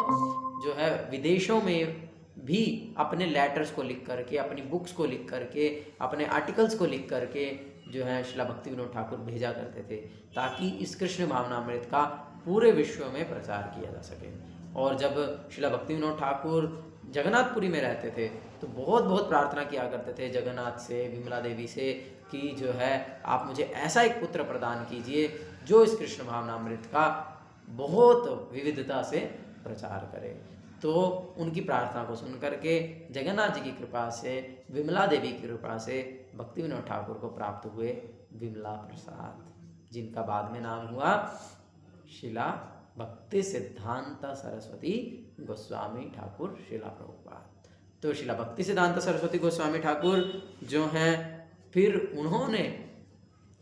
जो है विदेशों में भी अपने लेटर्स को लिख करके, अपनी बुक्स को लिख करके, अपने आर्टिकल्स को लिख करके जो है शिला भक्ति विनोद ठाकुर भेजा करते थे, ताकि इस कृष्ण भावनामृत का पूरे विश्व में प्रचार किया जा सके। और जब शिला भक्ति विनोद ठाकुर जगन्नाथपुरी में रहते थे तो बहुत बहुत प्रार्थना किया करते थे जगन्नाथ से, विमला देवी से, कि जो है आप मुझे ऐसा एक पुत्र प्रदान कीजिए जो इस कृष्ण भावनामृत का बहुत विविधता से प्रचार करे। तो उनकी प्रार्थना को सुन करके जगन्नाथ जी की कृपा से, विमला देवी की कृपा से भक्ति विनोद ठाकुर को प्राप्त हुए विमला प्रसाद, जिनका बाद में नाम हुआ शिला भक्ति सिद्धांत सरस्वती गोस्वामी ठाकुर शिला प्रभुपाद। तो शिला भक्ति सिद्धांत सरस्वती गोस्वामी ठाकुर जो हैं, फिर उन्होंने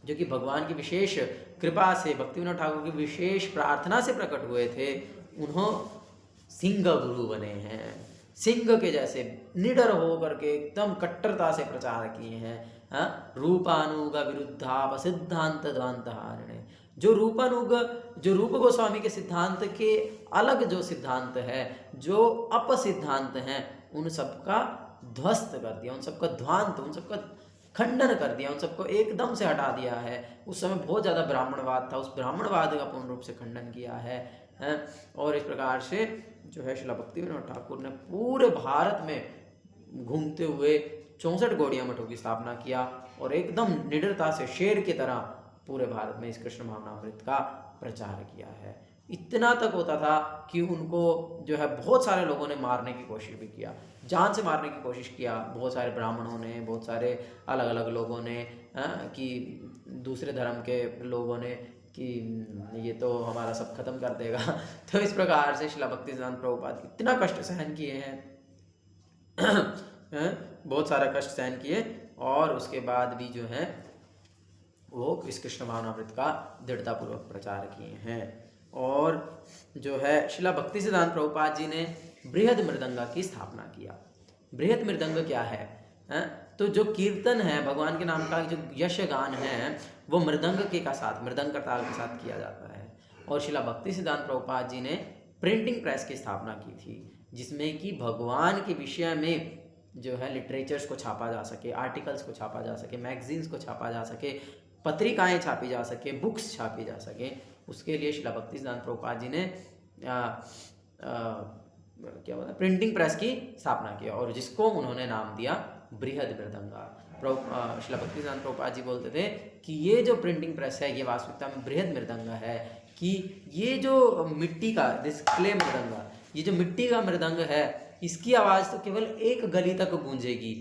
जो कि भगवान की विशेष कृपा से, भक्ति विनोद ठाकुर की विशेष प्रार्थना से प्रकट हुए थे, उन्होंने सिंह गुरु बने हैं। सिंह के जैसे निडर होकर के एकदम कट्टरता से प्रचार किए हैं। रूपानुग विरुद्धाप सिद्धांत द्वांतहारिणे। जो रूपानुग, जो रूप गोस्वामी के सिद्धांत के अलग जो सिद्धांत है, जो अप सिद्धांत हैं, उन सबका ध्वस्त कर दिया, उन सबका ध्वांत, उन सबका खंडन कर दिया, उन सबको एकदम से हटा दिया है। उस समय बहुत ज़्यादा ब्राह्मणवाद था, उस ब्राह्मणवाद का पूर्ण रूप से खंडन किया है। और इस प्रकार से जो है शिला भक्ति विनोद ठाकुर ने पूरे भारत में घूमते हुए 64 गौड़िया मठों की स्थापना किया, और एकदम निडरता से शेर की तरह पूरे भारत में इस कृष्ण भावनामृत का प्रचार किया है। इतना तक होता था कि उनको जो है बहुत सारे लोगों ने मारने की कोशिश भी किया, जान से मारने की कोशिश किया, बहुत सारे ब्राह्मणों ने, बहुत सारे अलग अलग लोगों ने, कि दूसरे धर्म के लोगों ने, कि ये तो हमारा सब खत्म कर देगा। तो इस प्रकार से शिला भक्ति सिद्धांत प्रभुपाद इतना कष्ट सहन किए हैं, बहुत सारा कष्ट सहन किए, और उसके बाद भी जो है वो इस कृष्ण भावनामृत का दृढ़तापूर्वक प्रचार किए हैं। और जो है शिला भक्ति सिद्धांत प्रभुपाद जी ने बृहद मृदंगा की स्थापना किया। बृहद मृदंग क्या है? तो जो कीर्तन है भगवान के नाम का, जो यश गान है, वो मृदंग के का साथ, मृदंग करताल के साथ किया जाता है। और शिला भक्ति सिद्धांत प्रभुपाद जी ने प्रिंटिंग प्रेस की स्थापना की थी, जिसमें कि भगवान के विषय में जो है लिटरेचर्स को छापा जा सके, आर्टिकल्स को छापा जा सके, मैगजीन्स को छापा जा सके, पत्रिकाएं छापी जा सके, बुक्स छापी जा सके। उसके लिए शिला भक्ति सिद्धांत प्रभुपाद जी ने क्या बोलते हैं, प्रिंटिंग प्रेस की स्थापना किया, और जिसको उन्होंने नाम दिया बृहद मृदंगा। शिला भक्ति सिद्धांत प्रभुपाद जी बोलते थे कि ये जो प्रिंटिंग प्रेस है, ये वास्तविकता में बृहद मृदंगा है, कि ये जो मिट्टी का क्ले मृदंग, ये जो मिट्टी का मृदंग है, इसकी आवाज़ तो केवल एक गली तक गूंजेगी।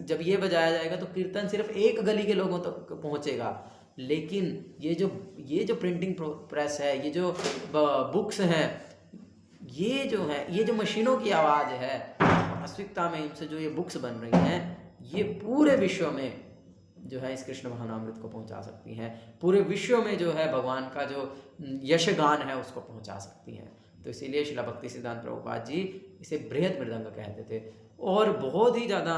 जब ये बजाया जाएगा तो कीर्तन सिर्फ एक गली के लोगों तक पहुंचेगा। लेकिन ये जो प्रिंटिंग प्रेस है, ये जो बुक्स हैं, ये जो मशीनों की आवाज़ है, वास्तविकता में इनसे जो ये बुक्स बन रही हैं, ये पूरे विश्व में जो है इस कृष्ण भावनामृत को पहुंचा सकती हैं। पूरे विश्व में जो है भगवान का जो यशगान है उसको पहुंचा सकती हैं। तो इसीलिए शिला भक्ति सिद्धांत प्रभुपाद जी इसे बृहद मृदंग कहते थे। और बहुत ही ज़्यादा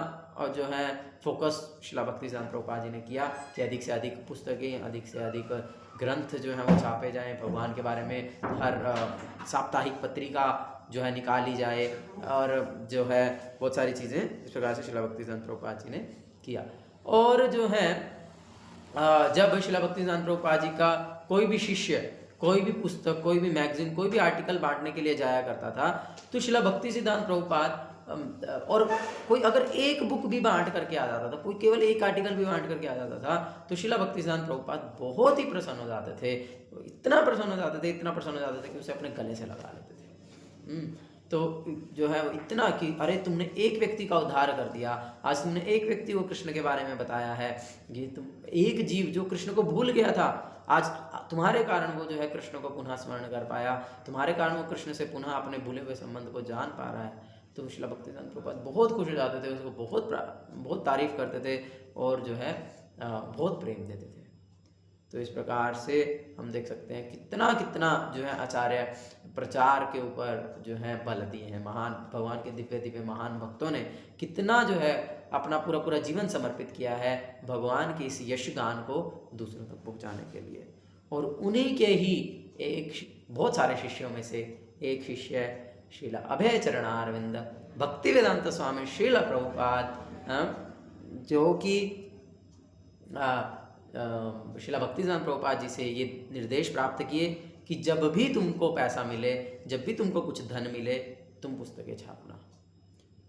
जो है फोकस शिला भक्ति सिद्धांत प्रभुपाद जी ने किया कि अधिक से अधिक पुस्तकें, अधिक से अधिक ग्रंथ जो है वो छापे जाएं, भगवान के बारे में हर साप्ताहिक पत्रिका जो है निकाली जाए, और जो है बहुत सारी चीज़ें इस प्रकार से शिला भक्ति सिद्धांत प्रभुपाद जी ने किया। और जो है जब शिला भक्ति सिद्धांत प्रभुपाद जी का कोई भी शिष्य कोई भी पुस्तक, कोई भी मैगजीन, कोई भी आर्टिकल बांटने के लिए जाया करता था, तो शिला भक्ति सिद्धांत प्रभुपाद और कोई अगर एक बुक भी बांट करके आ जाता था, कोई केवल एक आर्टिकल भी बांट करके आ जाता था, तो शिला भक्ति सिद्धांत प्रभुपाद बहुत ही प्रसन्न हो जाते थे। इतना प्रसन्न हो जाते थे कि उसे अपने गले से लगा लेते थे। तो जो है इतना कि अरे तुमने एक व्यक्ति का उद्धार कर दिया, आज तुमने एक व्यक्ति को कृष्ण के बारे में बताया है, ये तुम एक जीव जो कृष्ण को भूल गया था, आज तुम्हारे कारण वो जो है कृष्ण को पुनः स्मरण कर पाया, तुम्हारे कारण वो कृष्ण से पुनः अपने भूले हुए संबंध को जान पा रहा है। तो शिला भक्ति सिद्धांत प्रभुपाद बहुत खुश हो जाते थे, उसको बहुत तारीफ करते थे और जो है बहुत प्रेम देते थे। तो इस प्रकार से हम देख सकते हैं कितना जो है आचार्य प्रचार के ऊपर जो है बल दिए हैं। महान भगवान के दिव्य महान भक्तों ने कितना जो है अपना पूरा जीवन समर्पित किया है भगवान के इस यशगान को दूसरों तक पहुंचाने के लिए। और उन्हीं के ही एक बहुत सारे शिष्यों में से एक शिष्य श्रीला अभय चरणारविंद भक्ति वेदांत स्वामी श्रीला प्रभुपाद, जो कि शिला भक्ति सिद्धांत प्रभुपाद जी से ये निर्देश प्राप्त किए कि जब भी तुमको पैसा मिले, जब भी तुमको कुछ धन मिले, तुम पुस्तकें छापना।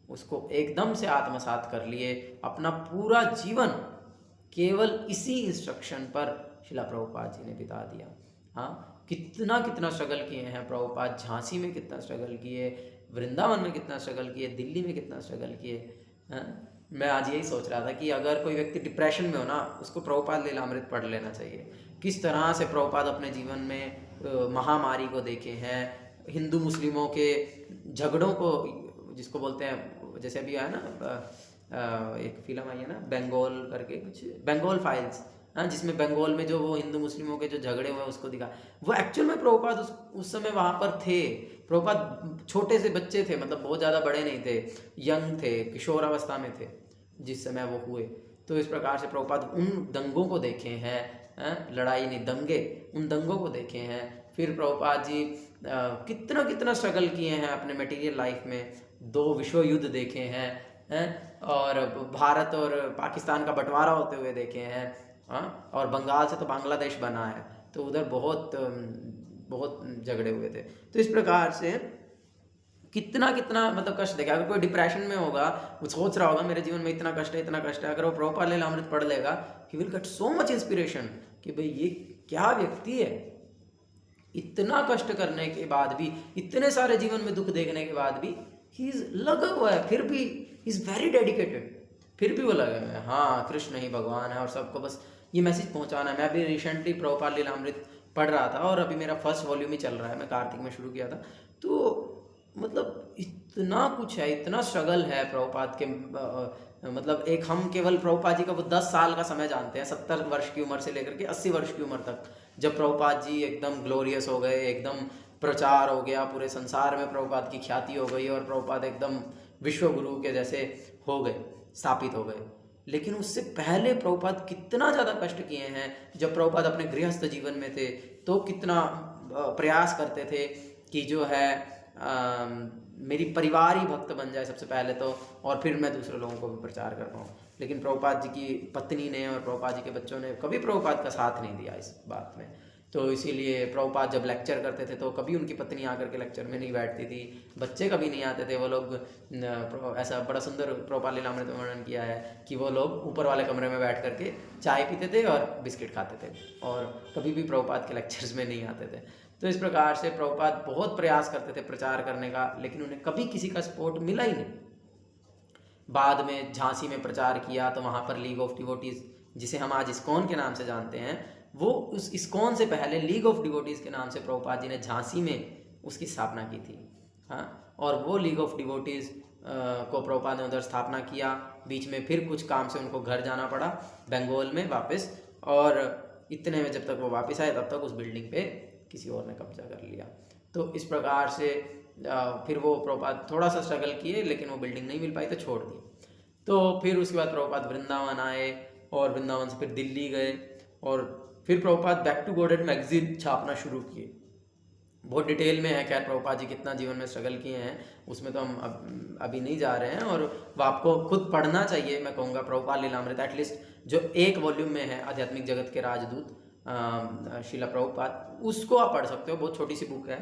उसको एकदम से आत्मसात कर लिए, अपना पूरा जीवन केवल इसी इंस्ट्रक्शन पर शिला प्रभुपाद जी ने बिता दिया। हाँ, कितना स्ट्रगल किए हैं प्रभुपाद। झांसी में कितना स्ट्रगल किए, वृंदावन में कितना स्ट्रगल किए, दिल्ली में कितना स्ट्रगल किए। मैं आज यही सोच रहा था कि अगर कोई व्यक्ति डिप्रेशन में हो ना, उसको प्रभुपाद लीलामृत पढ़ लेना चाहिए। किस तरह से प्रभुपाद अपने जीवन में महामारी को देखे हैं, हिंदू मुस्लिमों के झगड़ों को, जिसको बोलते हैं, जैसे अभी आया ना एक फिल्म आई है ना बंगाल करके, कुछ बंगाल फाइल्स, हाँ, जिसमें बंगाल में जो वो हिंदू मुस्लिमों के जो झगड़े हुए उसको दिखा। वो एक्चुअल में प्रभुपाद उस समय वहाँ पर थे। प्रभुपाद छोटे से बच्चे थे, मतलब बहुत ज़्यादा बड़े नहीं थे, यंग थे, किशोर अवस्था में थे जिस समय वो हुए। तो इस प्रकार से प्रभुपाद उन दंगों को देखे हैं, लड़ाई नहीं दंगे, उन दंगों को देखे हैं। फिर प्रभुपाद जी कितना स्ट्रगल किए हैं अपने मटेरियल लाइफ में। 2 विश्व युद्ध देखे हैं, और भारत और पाकिस्तान का बंटवारा होते हुए देखे हैं। हाँ, और बंगाल से तो बांग्लादेश बना है, तो उधर बहुत झगड़े हुए थे। तो इस प्रकार से कितना मतलब कष्ट देखा। अगर कोई डिप्रेशन में होगा, वो सोच रहा होगा मेरे जीवन में इतना कष्ट है, अगर वो प्रभुपाद लीलामृत पढ़ लेगा, he will get so much inspiration कि भाई ये क्या व्यक्ति है, इतना कष्ट करने के बाद भी, इतने सारे जीवन में दुख देखने के बाद भी ही इज लगा हुआ है, फिर भी इज वेरी डेडिकेटेड, फिर भी वो लगा हुआ है, हाँ कृष्ण ही भगवान है और सबको बस ये मैसेज पहुंचाना है। मैं अभी रिसेंटली प्रभुपाद लीलामृत पढ़ रहा था और अभी मेरा फर्स्ट वॉल्यूम ही चल रहा है, मैं कार्तिक में शुरू किया था। तो मतलब इतना कुछ है, इतना स्ट्रगल है प्रभुपाद के। मतलब एक हम केवल प्रभुपाद जी का वो 10 साल का समय जानते हैं, 70 वर्ष की उम्र से लेकर के 80 वर्ष की उम्र तक, जब प्रभुपाद जी एकदम ग्लोरियस हो गए, एकदम प्रचार हो गया, पूरे संसार में प्रभुपाद की ख्याति हो गई और प्रभुपाद एकदम विश्व गुरु के जैसे हो गए, स्थापित हो गए। लेकिन उससे पहले प्रभुपाद कितना ज़्यादा कष्ट किए हैं। जब प्रभुपाद अपने गृहस्थ जीवन में थे तो कितना प्रयास करते थे कि जो है मेरी परिवार ही भक्त बन जाए सबसे पहले तो, और फिर मैं दूसरे लोगों को भी प्रचार कर पाऊँ। लेकिन प्रभुपाद जी की पत्नी ने और प्रभुपाद जी के बच्चों ने कभी प्रभुपाद का साथ नहीं दिया इस बात में। तो इसीलिए प्रभुपाद जब लेक्चर करते थे तो कभी उनकी पत्नी आकर के लेक्चर में नहीं बैठती थी, बच्चे कभी नहीं आते थे। वो लोग ऐसा बड़ा सुंदर प्रभुपाद लीलामृत में वर्णन किया है कि वो लोग ऊपर वाले कमरे में बैठ करके चाय पीते थे और बिस्किट खाते थे और कभी भी प्रभुपाद के लेक्चर्स में नहीं आते थे। तो इस प्रकार से प्रभुपाद बहुत प्रयास करते थे प्रचार करने का, लेकिन उन्हें कभी किसी का सपोर्ट मिला ही नहीं। बाद में झांसी में प्रचार किया तो वहाँ पर लीग ऑफ डिवोटीज, जिसे हम आज इस्कॉन के नाम से जानते हैं, वो उस इस्कॉन से पहले लीग ऑफ डिवोटीज के नाम से प्रभुपाद जी ने झांसी में उसकी स्थापना की थी। हाँ, और वो लीग ऑफ डिवोटीज को प्रभुपाद ने उधर स्थापना किया। बीच में फिर कुछ काम से उनको घर जाना पड़ा बंगाल में वापस, और इतने में जब तक वो वापस आए तब तक उस बिल्डिंग पे किसी और ने कब्जा कर लिया। तो इस प्रकार से फिर वो प्रभुपाद थोड़ा सा स्ट्रगल किए, लेकिन वो बिल्डिंग नहीं मिल पाई तो छोड़ दी। तो फिर उसके बाद प्रभुपाद वृंदावन आए और वृंदावन से फिर दिल्ली गए और फिर Prabhupada back to godhead magazine छापना शुरू किए। बहुत डिटेल में है, खैर प्रभुपाद जी कितना जीवन में स्ट्रगल किए हैं उसमें तो हम अभी नहीं जा रहे हैं, और वो आपको खुद पढ़ना चाहिए। मैं कहूँगा प्रभुपाद लीलामृत एटलीस्ट जो एक वॉल्यूम में है, आध्यात्मिक जगत के राजदूत शिला प्रभुपाद, उसको आप पढ़ सकते हो। बहुत छोटी सी बुक है,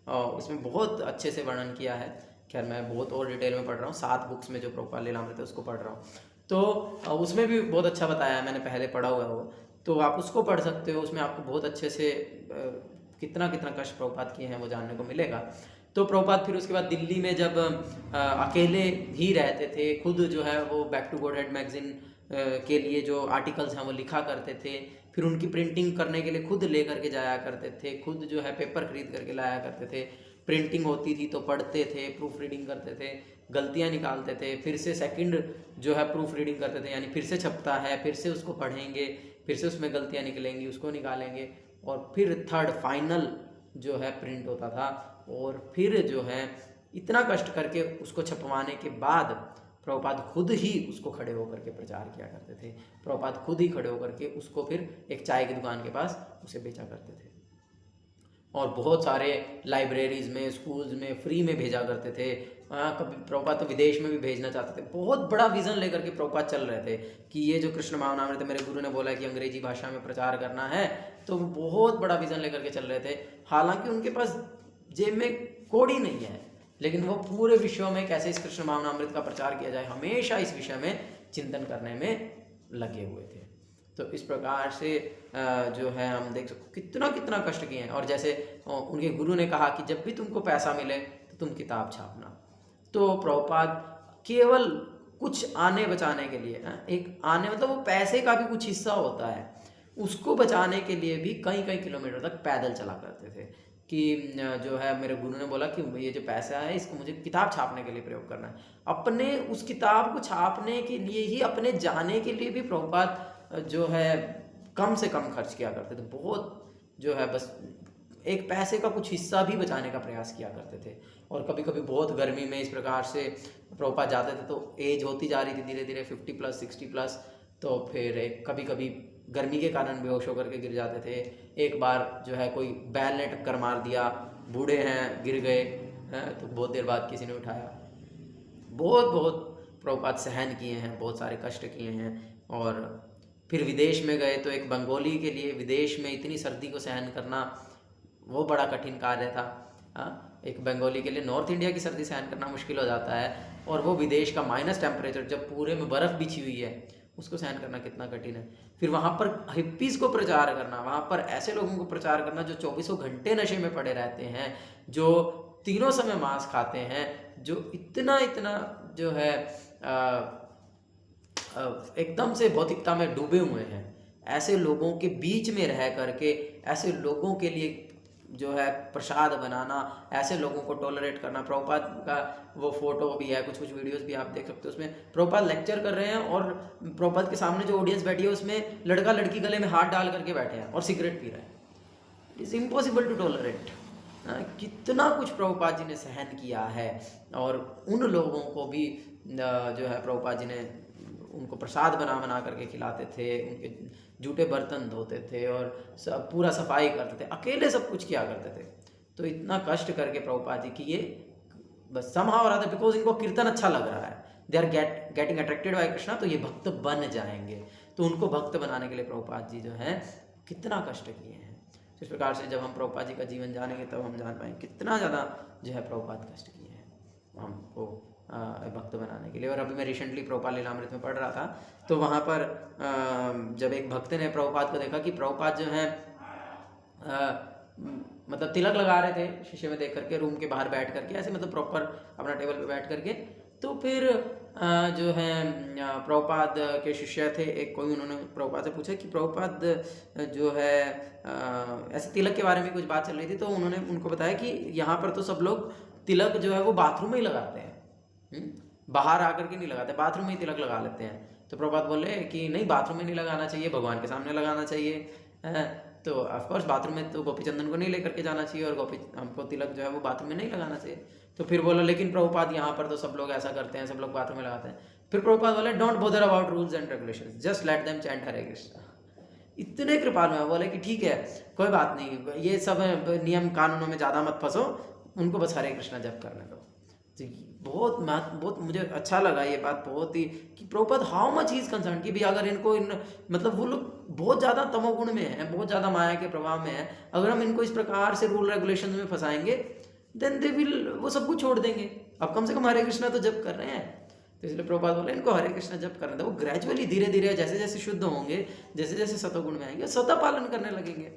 उसमें बहुत अच्छे से वर्णन किया है। खैर मैं बहुत और डिटेल में पढ़ रहा हूँ, 7 बुक्स में जो प्रभुपाद लीलामृत है उसको पढ़ रहा हूँ, तो उसमें भी बहुत अच्छा बताया है, मैंने पहले पढ़ा हुआ है वो, तो आप उसको पढ़ सकते हो। उसमें आपको बहुत अच्छे से कितना कितना कष्ट प्रभुपाद किए हैं वो जानने को मिलेगा। तो प्रभुपाद फिर उसके बाद दिल्ली में जब अकेले ही रहते थे, खुद जो है वो बैक टू गॉडेड मैगजीन के लिए जो आर्टिकल्स हैं वो लिखा करते थे, फिर उनकी प्रिंटिंग करने के लिए खुद ले करके जाया करते थे, खुद जो है पेपर खरीद करके लाया करते थे, प्रिंटिंग होती थी तो पढ़ते थे, प्रूफ रीडिंग करते थे, गलतियां निकालते थे, फिर से सेकंड जो है प्रूफ रीडिंग करते थे, यानी फिर से छपता है, फिर से उसको पढ़ेंगे, फिर से उसमें गलतियां निकलेंगी, उसको निकालेंगे, और फिर थर्ड फाइनल जो है प्रिंट होता था, और फिर जो है इतना कष्ट करके उसको छपवाने के बाद प्रभुपाद खुद ही उसको खड़े होकर के प्रचार किया करते थे। प्रभुपाद खुद ही खड़े होकर के उसको फिर एक चाय की दुकान के पास उसे बेचा करते थे, और बहुत सारे लाइब्रेरीज में, स्कूल्स में फ्री में भेजा करते थे। कभी प्रभुपाद तो विदेश में भी भेजना चाहते थे। बहुत बड़ा विज़न लेकर के प्रभुपाद चल रहे थे कि ये जो कृष्ण भावनामृत मेरे गुरु ने बोला कि अंग्रेजी भाषा में प्रचार करना है, तो बहुत बड़ा विज़न लेकर के चल रहे थे। हालांकि उनके पास जेब में कौड़ी नहीं है, लेकिन वो पूरे विश्व में कैसे इस कृष्ण भावनामृत का प्रचार किया जाए, हमेशा इस विषय में चिंतन करने में लगे हुए थे। तो इस प्रकार से जो है हम देख सकते कितना कितना कष्ट किए हैं। और जैसे उनके गुरु ने कहा कि जब भी तुमको पैसा मिले तो तुम किताब छापना, तो प्रभुपाद केवल कुछ आने बचाने के लिए, एक आने मतलब वो पैसे का भी कुछ हिस्सा होता है, उसको बचाने के लिए भी कई कई किलोमीटर तक पैदल चला करते थे कि जो है मेरे गुरु ने बोला कि ये जो पैसा है इसको मुझे किताब छापने के लिए प्रयोग करना है। अपने उस किताब को छापने के लिए ही, अपने जाने के लिए भी प्रभुपाद जो है कम से कम खर्च किया करते थे। बहुत जो है बस एक पैसे का कुछ हिस्सा भी बचाने का प्रयास किया करते थे। और कभी कभी बहुत गर्मी में इस प्रकार से प्रभुपाद जाते थे, तो एज होती जा रही थी धीरे धीरे 50+, 60+, तो फिर कभी कभी गर्मी के कारण बेहोश होकर के गिर जाते थे। एक बार जो है कोई बैल ने टक्कर मार दिया, बूढ़े हैं, गिर गए हैं, तो बहुत देर बाद किसी ने उठाया। बहुत बहुत प्रभुपाद सहन किए हैं, बहुत सारे कष्ट किए हैं। और फिर विदेश में गए तो एक बंगाली के लिए विदेश में इतनी सर्दी को सहन करना वो बड़ा कठिन कार्य था। एक बंगाली के लिए नॉर्थ इंडिया की सर्दी सहन करना मुश्किल हो जाता है, और वो विदेश का माइनस टेम्परेचर जब पूरे में बर्फ़ बिछी हुई है उसको सहन करना कितना कठिन है। फिर वहाँ पर हिप्पीज़ को प्रचार करना, वहाँ पर ऐसे लोगों को प्रचार करना जो 24 घंटे नशे में पड़े रहते हैं, जो तीनों समय मांस खाते हैं, जो इतना इतना जो है एकदम से भौतिकता में डूबे हुए हैं। ऐसे लोगों के बीच में रह करके ऐसे लोगों के लिए जो है प्रसाद बनाना, ऐसे लोगों को टॉलरेट करना। प्रभुपाद का वो फोटो भी है, कुछ कुछ वीडियोस भी आप देख सकते हो, उसमें प्रभुपाद लेक्चर कर रहे हैं और प्रभुपाद के सामने जो ऑडियंस बैठी है उसमें लड़का लड़की गले में हाथ डाल करके बैठे हैं और सिगरेट पी रहे हैं। It is impossible to tolerate. कितना कुछ प्रभुपाद जी ने सहन किया है, और उन लोगों को भी जो है प्रभुपाद जी ने उनको प्रसाद बना बना करके खिलाते थे, उनके जूठे बर्तन धोते थे और सब पूरा सफाई करते थे, अकेले सब कुछ किया करते थे। तो इतना कष्ट करके प्रभुपाद जी किए, बस समहाउ और अदर बिकॉज इनको कीर्तन अच्छा लग रहा है, they are getting attracted by Krishna, तो ये भक्त बन जाएंगे। तो उनको भक्त बनाने के लिए प्रभुपाद जी जो हैं कितना कष्ट किए हैं। इस प्रकार से जब हम प्रभुपाद जी का जीवन जानेंगे तब हम जान पाएंगे कितना ज़्यादा जो है प्रभुपाद कष्ट किए हैं हमको भक्त बनाने के लिए। और अभी मैं रिसेंटली प्रभुपाद लीलामृत में पढ़ रहा था, तो वहाँ पर जब एक भक्त ने प्रभुपाद को देखा कि प्रभुपाद जो है मतलब तिलक लगा रहे थे शीशे में देख करके, रूम के बाहर बैठ करके ऐसे, मतलब प्रॉपर अपना टेबल पे बैठ करके। तो फिर जो है प्रभुपाद के शिष्य थे एक कोई, उन्होंने प्रभुपाद से पूछा कि प्रभुपाद जो है ऐसे तिलक के बारे में कुछ बात चल रही थी, तो उन्होंने उनको बताया कि यहाँ पर तो सब लोग तिलक जो है वो बाथरूम में ही लगाते हैं, बाहर आकर के नहीं लगाते, बाथरूम में ही तिलक लगा लेते हैं। तो प्रभुपाद बोले कि नहीं, बाथरूम में नहीं लगाना चाहिए, भगवान के सामने लगाना चाहिए। तो ऑफकोर्स बाथरूम में तो गोपी चंदन को नहीं लेकर के जाना चाहिए, और हमको तिलक जो है वो बाथरूम में नहीं लगाना चाहिए। तो फिर बोला लेकिन प्रभुपाद यहाँ पर तो सब लोग ऐसा करते हैं, सब लोग बाथरूम में लगाते हैं। फिर प्रभुपाद बोले don't bother about rules and regulations, just let them chant Hare Krishna. इतने कृपालु हैं, बोले कि ठीक है कोई बात नहीं, ये सब नियम कानूनों में ज़्यादा मत फंसो, उनको बस हरे कृष्णा जप करने दो। तो बहुत मुझे अच्छा लगा ये बात बहुत ही, कि Prabhupada how much he is concern कि भी अगर इनको मतलब वो लोग बहुत ज़्यादा तमोगुण में है, बहुत ज़्यादा माया के प्रभाव में है, अगर हम इनको इस प्रकार से रूल रेगुलेशन में फंसाएंगे देन दे विल, वो सब कुछ छोड़ देंगे। अब कम से कम हरे कृष्णा तो जप कर रहे हैं। तो इसलिए प्रभुपाद बोले इनको हरे कृष्णा जप करने दो, वो ग्रेजुअली धीरे धीरे जैसे जैसे शुद्ध होंगे, जैसे जैसे सतोगुण में आएंगे, स्वतः पालन करने लगेंगे।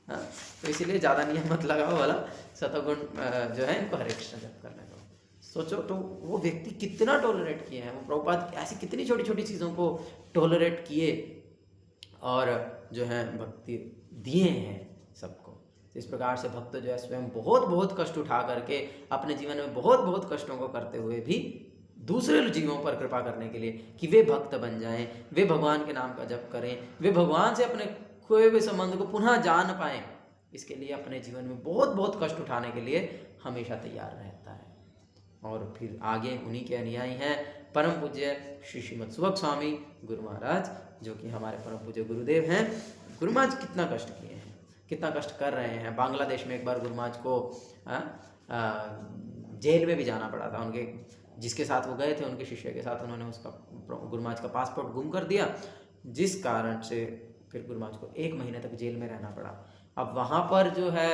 हाँ, तो इसीलिए ज़्यादा नियम मत लगाओ वाला, सतोगुण जो है इनको हरे कृष्णा जप करने दो। सोचो तो वो व्यक्ति कितना टॉलरेट किए हैं, वो प्रभुपाद ऐसी कितनी छोटी छोटी चीज़ों को टॉलरेट किए और जो है भक्ति दिए हैं सबको। तो इस प्रकार से भक्त जो है स्वयं बहुत बहुत कष्ट उठा करके अपने जीवन में बहुत बहुत कष्टों को करते हुए भी दूसरे जीवों पर कृपा करने के लिए कि वे भक्त बन जाएं, वे भगवान के नाम का जप करें, वे भगवान से अपने खोए हुए संबंध को पुनः जान पाएं, इसके लिए अपने जीवन में बहुत बहुत कष्ट उठाने के लिए हमेशा तैयार रहता है। और फिर आगे उन्हीं के अनुयायी हैं परम पूज्य श्री श्रीमद सुबक स्वामी गुरु महाराज, जो कि हमारे परम पूज्य गुरुदेव हैं। गुरु महाराज कितना कष्ट किए हैं, कितना कष्ट कर रहे हैं। बांग्लादेश में एक बार गुरु महाराज को जेल में भी जाना पड़ा था। उनके जिसके साथ वो गए थे, उनके शिष्य के साथ, उन्होंने उसका गुरु महाराज का पासपोर्ट गुम कर दिया, जिस कारण से फिर गुरु महाराज को 1 महीने तक जेल में रहना पड़ा। अब वहाँ पर जो है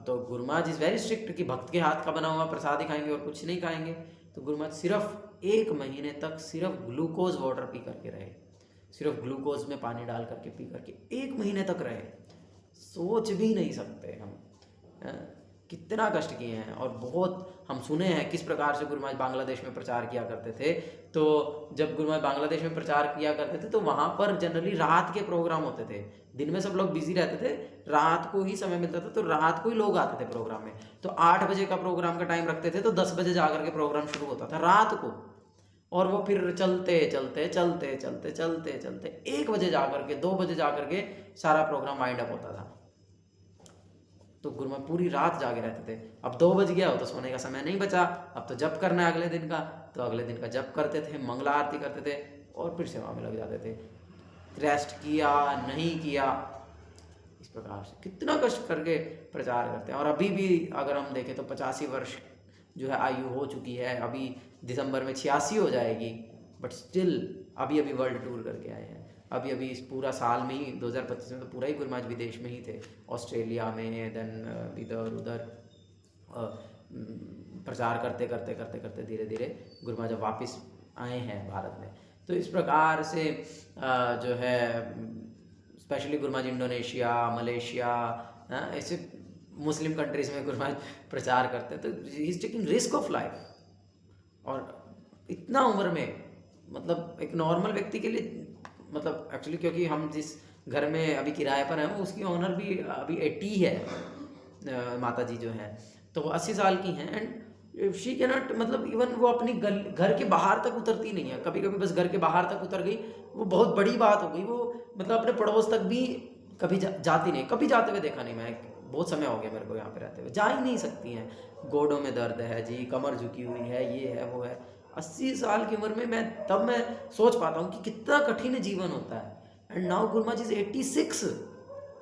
तो Guru Maharaj is very strict कि भक्त के हाथ का बना हुआ प्रसाद ही खाएंगे और कुछ नहीं खाएंगे। तो गुरु महाराज सिर्फ 1 महीने तक सिर्फ ग्लूकोज वाटर पी करके रहे, सिर्फ ग्लूकोज में पानी डाल करके पी करके 1 महीने तक रहे। सोच भी नहीं सकते हम कितना कष्ट किए हैं। और बहुत हम सुने हैं किस प्रकार से गुरु महाराज बांग्लादेश में प्रचार किया करते थे। तो जब गुरु महाराज बांग्लादेश में प्रचार किया करते थे तो वहाँ पर जनरली रात के प्रोग्राम होते थे। दिन में सब लोग बिजी रहते थे, रात को ही समय मिलता था, तो रात को ही लोग आते थे प्रोग्राम में। तो 8 बजे का प्रोग्राम का टाइम रखते थे, तो 10 बजे जाकर के प्रोग्राम शुरू होता था रात को, और वो फिर चलते चलते चलते चलते चलते चलते 1 बजे जाकर के 2 बजे जाकर के सारा प्रोग्राम वाइंड अप होता था। तो गुरु महाराज पूरी रात जागे रहते थे। अब 2 बज गया हो तो सोने का समय नहीं बचा, अब तो जप करना है अगले दिन का, तो अगले दिन का जप करते थे, मंगला आरती करते थे और फिर सेवा में लग जाते थे। रेस्ट किया नहीं किया, इस प्रकार से कितना कष्ट करके प्रचार करते हैं। और अभी भी अगर हम देखें तो 85 वर्ष जो है आयु हो चुकी है, अभी दिसंबर में 86 हो जाएगी, बट स्टिल अभी वर्ल्ड टूर करके आए हैं। अभी इस पूरा साल में ही 2025 में तो पूरा ही गुरु महाराज विदेश में ही थे, ऑस्ट्रेलिया में, देन इधर उधर प्रचार करते करते करते करते धीरे धीरे गुरु महाराज वापस आए हैं भारत में। तो इस प्रकार से जो है specially Guru Maharaj Indonesia, Malaysia, ऐसे मुस्लिम कंट्रीज में गुरु महाराज प्रचार करते हैं। तो he is taking risk of life. और इतना उम्र में, मतलब एक नॉर्मल व्यक्ति के लिए, मतलब एक्चुअली क्योंकि हम जिस घर में अभी किराए पर हैं वो उसकी ऑनर भी अभी 80 है, माता जी जो हैं, तो वो 80 साल की हैं। एंड शी कैन नॉट, मतलब इवन वो अपनी घर के बाहर तक उतरती नहीं है। कभी कभी बस घर के बाहर तक उतर गई, वो बहुत बड़ी बात हो गई। वो मतलब अपने पड़ोस तक भी कभी जाती नहीं, कभी जाते हुए देखा नहीं मैं, बहुत समय हो गया मेरे को यहाँ पे रहते हुए, जा ही नहीं सकती हैं। गोडों में दर्द है जी, कमर झुकी हुई है, ये है वो है। 80 साल की उम्र में मैं सोच पाता हूँ कि कितना कठिन जीवन होता है। And now Guru Maharaj is 86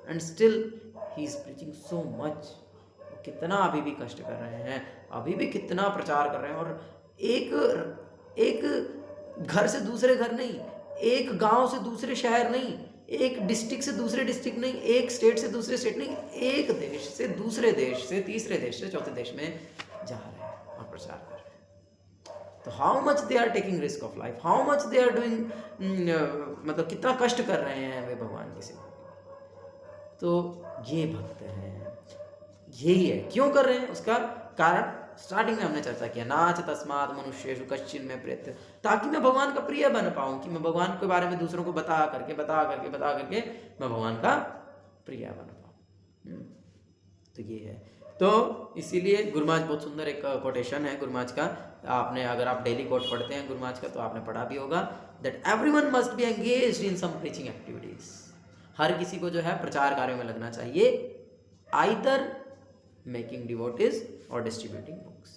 and still he is preaching so much. कितना अभी भी कष्ट कर रहे हैं, अभी भी कितना प्रचार कर रहे हैं। और एक घर से दूसरे घर नहीं, एक गांव से दूसरे शहर नहीं, एक डिस्ट्रिक्ट से दूसरे डिस्ट्रिक्ट नहीं, एक स्टेट से दूसरे स्टेट नहीं, एक देश से दूसरे देश से, तीसरे देश से चौथे देश में जा रहे हैं और प्रचार कर रहे हैं। तो how much they are taking risk of life, how much they are doing, मतलब कितना कष्ट कर रहे हैं वे भगवान की सेवा। तो ये भक्त हैं, यही है। क्यों कर रहे हैं उसका कारण स्टार्टिंग में हमने चर्चा किया, नाच तस्मात् मनुष्येषु कश्चिन में प्रयत्न, ताकि मैं भगवान का प्रिय बन पाऊं, कि मैं भगवान के बारे में दूसरों को बता करके मैं भगवान का प्रिय बन पाऊं। तो ये है। तो इसीलिए गुरुमाज, बहुत सुंदर एक कोटेशन है गुरुमाज का, आपने अगर आप डेली कोट पढ़ते हैं गुरुमाज का तो आपने पढ़ा भी होगा, that everyone must be engaged in some preaching activities. हर किसी को जो है प्रचार कार्यों में लगना चाहिए, आइदर मेकिंग डिवोटीज और डिस्ट्रीब्यूटिंग बुक्स।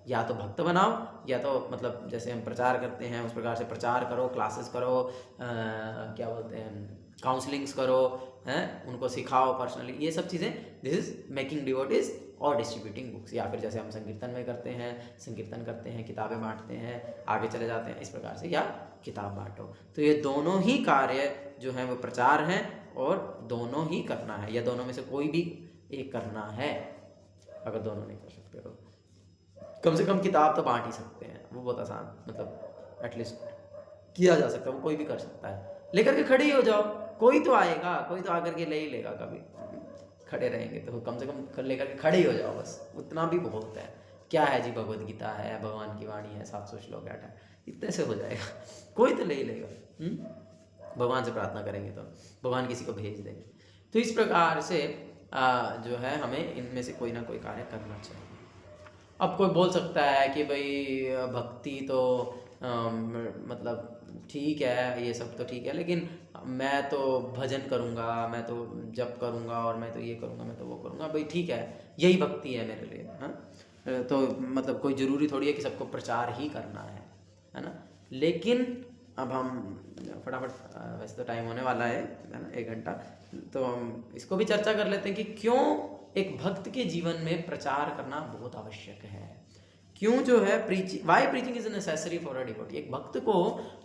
या तो भक्त बनाओ, या तो मतलब जैसे हम प्रचार करते हैं उस प्रकार से प्रचार करो, क्लासेस करो, क्या बोलते हैं, काउंसलिंग्स करो, हैं, उनको सिखाओ पर्सनली, ये सब चीज़ें, दिस इज मेकिंग डिवोटीज और डिस्ट्रीब्यूटिंग बुक्स। या फिर जैसे हम संकीर्तन में करते हैं, संकीर्तन करते हैं, किताबें बांटते हैं, आगे चले जाते हैं, इस प्रकार से, या किताब बांटो। तो ये दोनों ही कार्य जो हैं वो प्रचार हैं, और दोनों ही करना है, या दोनों में से कोई भी एक करना है। अगर दोनों नहीं कर सकते तो कम से कम किताब तो बांट ही सकते हैं, वो बहुत आसान, मतलब एटलीस्ट किया जा सकता है, वो कोई भी कर सकता है। लेकर के खड़े ही हो जाओ, कोई तो आएगा, कोई तो आकर के ले ही लेगा, कभी खड़े रहेंगे तो कम से कम लेकर के खड़े ही हो जाओ, बस उतना भी बहुत है। क्या है जी, भगवद गीता है, भगवान की वाणी है, 700 श्लोक है, इतने से हो जाएगा, कोई तो ले ही लेगा। भगवान से प्रार्थना करेंगे तो भगवान किसी को भेज देंगे। तो इस प्रकार से जो है हमें इनमें से कोई ना कोई कार्य करना चाहिए। अब कोई बोल सकता है कि भाई भक्ति तो मतलब ठीक है, ये सब तो ठीक है, लेकिन मैं तो भजन करूँगा, मैं तो जप करूँगा, और मैं तो ये करूँगा, मैं तो वो करूँगा। भाई ठीक है, यही भक्ति है मेरे लिए, हाँ। तो मतलब कोई ज़रूरी थोड़ी है कि सबको प्रचार ही करना है ना। लेकिन अब हम फटाफट, वैसे तो टाइम होने वाला है ना, 1 घंटा, तो हम इसको भी चर्चा कर लेते हैं कि क्यों एक भक्त के जीवन में प्रचार करना बहुत आवश्यक है। क्यों जो है why preaching is necessary for a devotee, एक भक्त को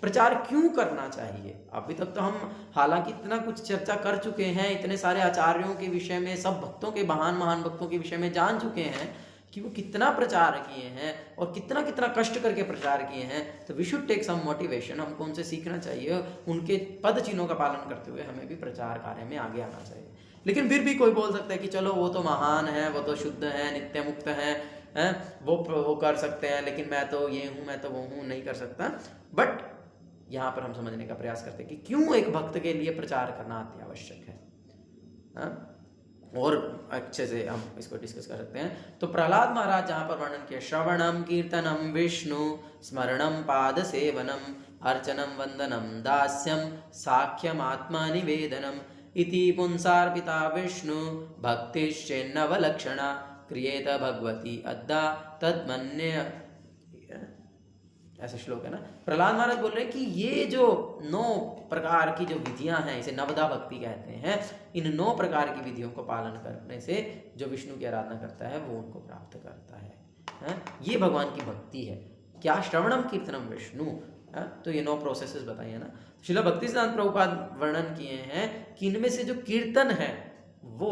प्रचार क्यों करना चाहिए। अभी तक तो हम हालांकि इतना कुछ चर्चा कर चुके हैं, इतने सारे आचार्यों के विषय में, सब भक्तों के, महान भक्तों के विषय में जान चुके हैं कि वो कितना प्रचार किए हैं और कितना कितना कष्ट करके प्रचार किए हैं। तो we should take some motivation, हमको उनसे सीखना चाहिए, उनके पद चिन्हों का पालन करते हुए हमें भी प्रचार कार्य में आगे आना चाहिए। लेकिन फिर भी कोई बोल सकता है कि चलो वो तो महान है, वो तो शुद्ध है, नित्य मुक्त है, वो कर सकते हैं, लेकिन मैं तो ये हूँ, मैं तो वो हूँ, नहीं कर सकता। बट यहाँ पर हम समझने का प्रयास करते हैं कि क्यों एक भक्त के लिए प्रचार करना अति आवश्यक है, और अच्छे से हम इसको डिस्कस कर सकते हैं। तो प्रहलाद महाराज जहाँ पर वर्णन किया, श्रवणम कीर्तनम विष्णु स्मरणम पाद सेवनम अर्चनम वंदनम दास्यम साख्यम आत्मा निवेदनम इति पुंसार्पिता विष्णु भक्तिश्चेन्नवलक्षणा क्रियेत भगवती अद्दा तद्मन्य, ऐसा श्लोक है ना। प्रहलाद महाराज बोल रहे हैं कि ये जो 9 प्रकार की जो विधियां हैं, इसे नवदा भक्ति कहते हैं, इन 9 प्रकार की विधियों को पालन करने से जो विष्णु की आराधना करता है वो उनको प्राप्त करता है। ये भगवान की भक्ति है। क्या? श्रवणम कीर्तनम विष्णु। तो ये 9 प्रोसेसेस बताई है ना। श्रील भक्तिसिद्धांत प्रभुपाद वर्णन किए हैं कि इनमें से जो कीर्तन है वो